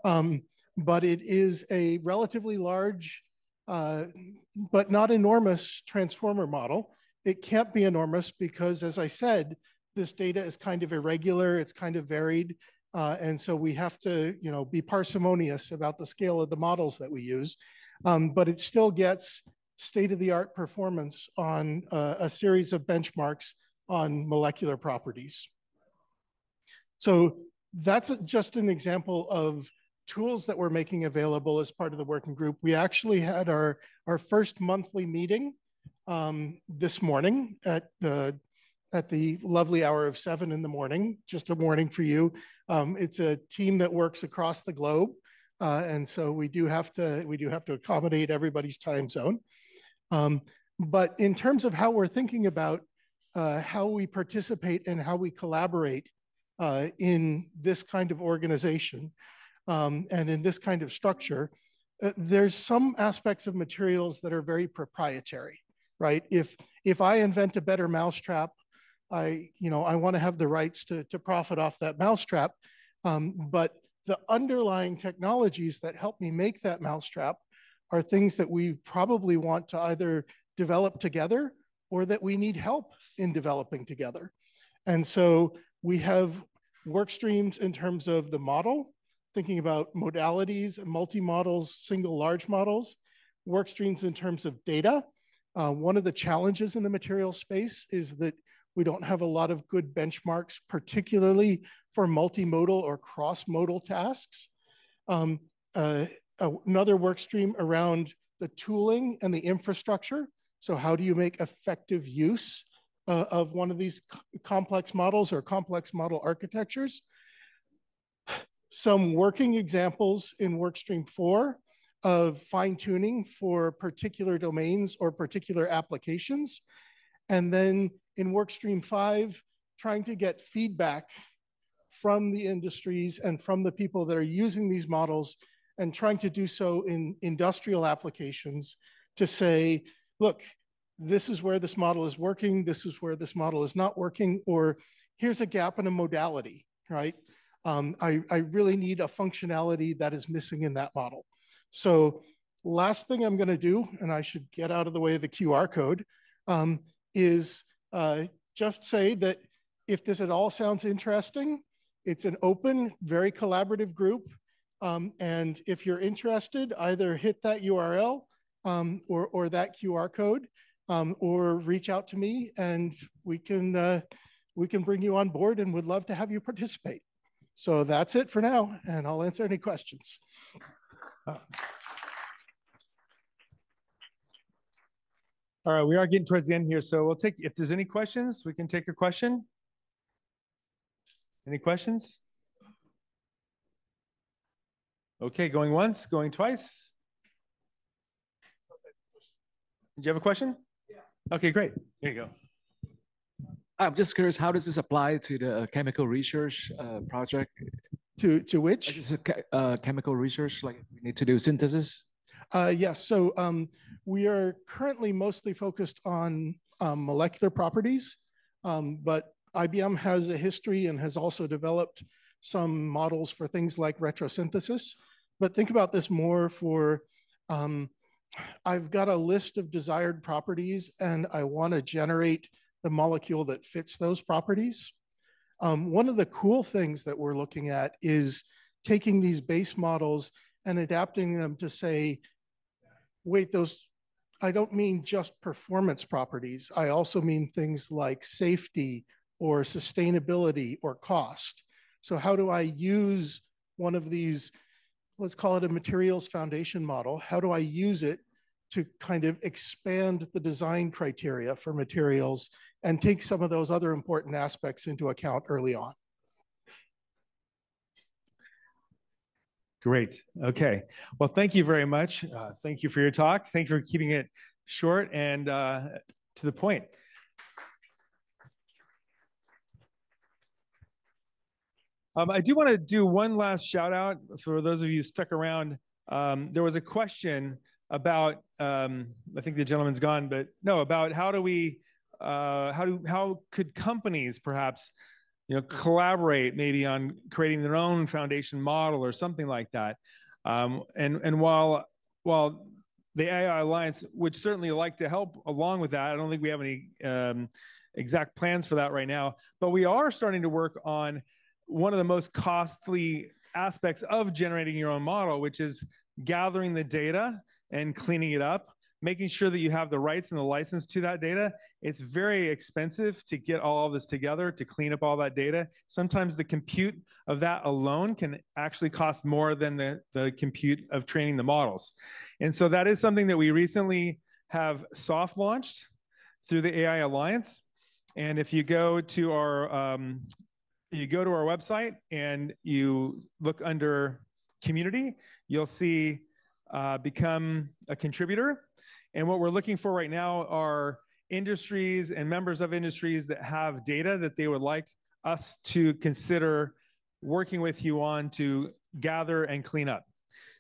But it is a relatively large, but not enormous transformer model. It can't be enormous because, as I said, this data is kind of irregular, it's kind of varied. And so we have to, be parsimonious about the scale of the models that we use. But it still gets state-of-the-art performance on a series of benchmarks on molecular properties. So that's just an example of tools that we're making available as part of the working group. We actually had our first monthly meeting this morning at the lovely hour of 7 in the morning. Just a warning for you. It's a team that works across the globe. And so we do have to accommodate everybody's time zone. But in terms of how we're thinking about how we participate and how we collaborate in this kind of organization and in this kind of structure, there's some aspects of materials that are very proprietary, right? If I invent a better mousetrap, I want to have the rights to profit off that mousetrap. But the underlying technologies that help me make that mousetrap are things that we probably want to either develop together or that we need help in developing together. And so we have work streams in terms of the model, thinking about modalities, multi-models, single large models, work streams in terms of data. One of the challenges in the material space is that we don't have a lot of good benchmarks, particularly for multimodal or cross-modal tasks. Another work stream around the tooling and the infrastructure. So how do you make effective use of one of these complex models or complex model architectures? Some working examples in workstream 4 of fine-tuning for particular domains or particular applications. And then in workstream 5, trying to get feedback from the industries and from the people that are using these models, and trying to do so in industrial applications to say, look, this is where this model is working, this is where this model is not working, or here's a gap in a modality, right? I really need a functionality that is missing in that model. So last thing I'm gonna do, and I should get out of the way of the QR code, is just say that if this at all sounds interesting, it's an open, very collaborative group. And if you're interested, either hit that URL or that QR code, or reach out to me, and we can bring you on board, and would love to have you participate. So that's it for now, and I'll answer any questions. All right, we are getting towards the end here, so we'll take, if there's any questions, we can take a question. Any questions? Okay, going once, going twice. Did you have a question? Yeah. Okay, great. Here you go. I'm just curious, how does this apply to the chemical research project? To which? Is it chemical research, like we need to do synthesis? Yes, so we are currently mostly focused on molecular properties, but IBM has a history and has also developed some models for things like retrosynthesis. But think about this more for, I've got a list of desired properties and I want to generate the molecule that fits those properties. One of the cool things that we're looking at is taking these base models and adapting them to say, wait, I don't mean just performance properties. I also mean things like safety or sustainability or cost. So how do I use one of these, let's call it a materials foundation model. How do I use it to kind of expand the design criteria for materials and take some of those other important aspects into account early on? Great. Okay. Well, thank you very much. Thank you for your talk. Thank you for keeping it short and to the point. I do want to do one last shout out for those of you who stuck around. There was a question about, I think the gentleman's gone, but no, about how do we, how could companies perhaps, collaborate maybe on creating their own foundation model or something like that. And while the AI Alliance would certainly like to help along with that, I don't think we have any exact plans for that right now, but we are starting to work on one of the most costly aspects of generating your own model, which is gathering the data and cleaning it up, making sure that you have the rights and the license to that data. It's very expensive to get all of this together, to clean up all that data. Sometimes the compute of that alone can actually cost more than the compute of training the models. And so that is something that we recently have soft launched through the AI Alliance. And if you go to our website and you look under community, you'll see become a contributor. And what we're looking for right now are industries and members of industries that have data that they would like us to consider working with you on to gather and clean up.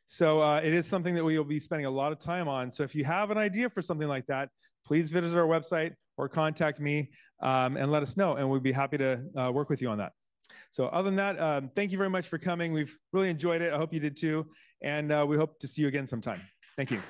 So it is something that we will be spending a lot of time on. So if you have an idea for something like that, please visit our website or contact me and let us know, and we'd be happy to work with you on that. So other than that, thank you very much for coming. We've really enjoyed it. I hope you did too. And we hope to see you again sometime. Thank you.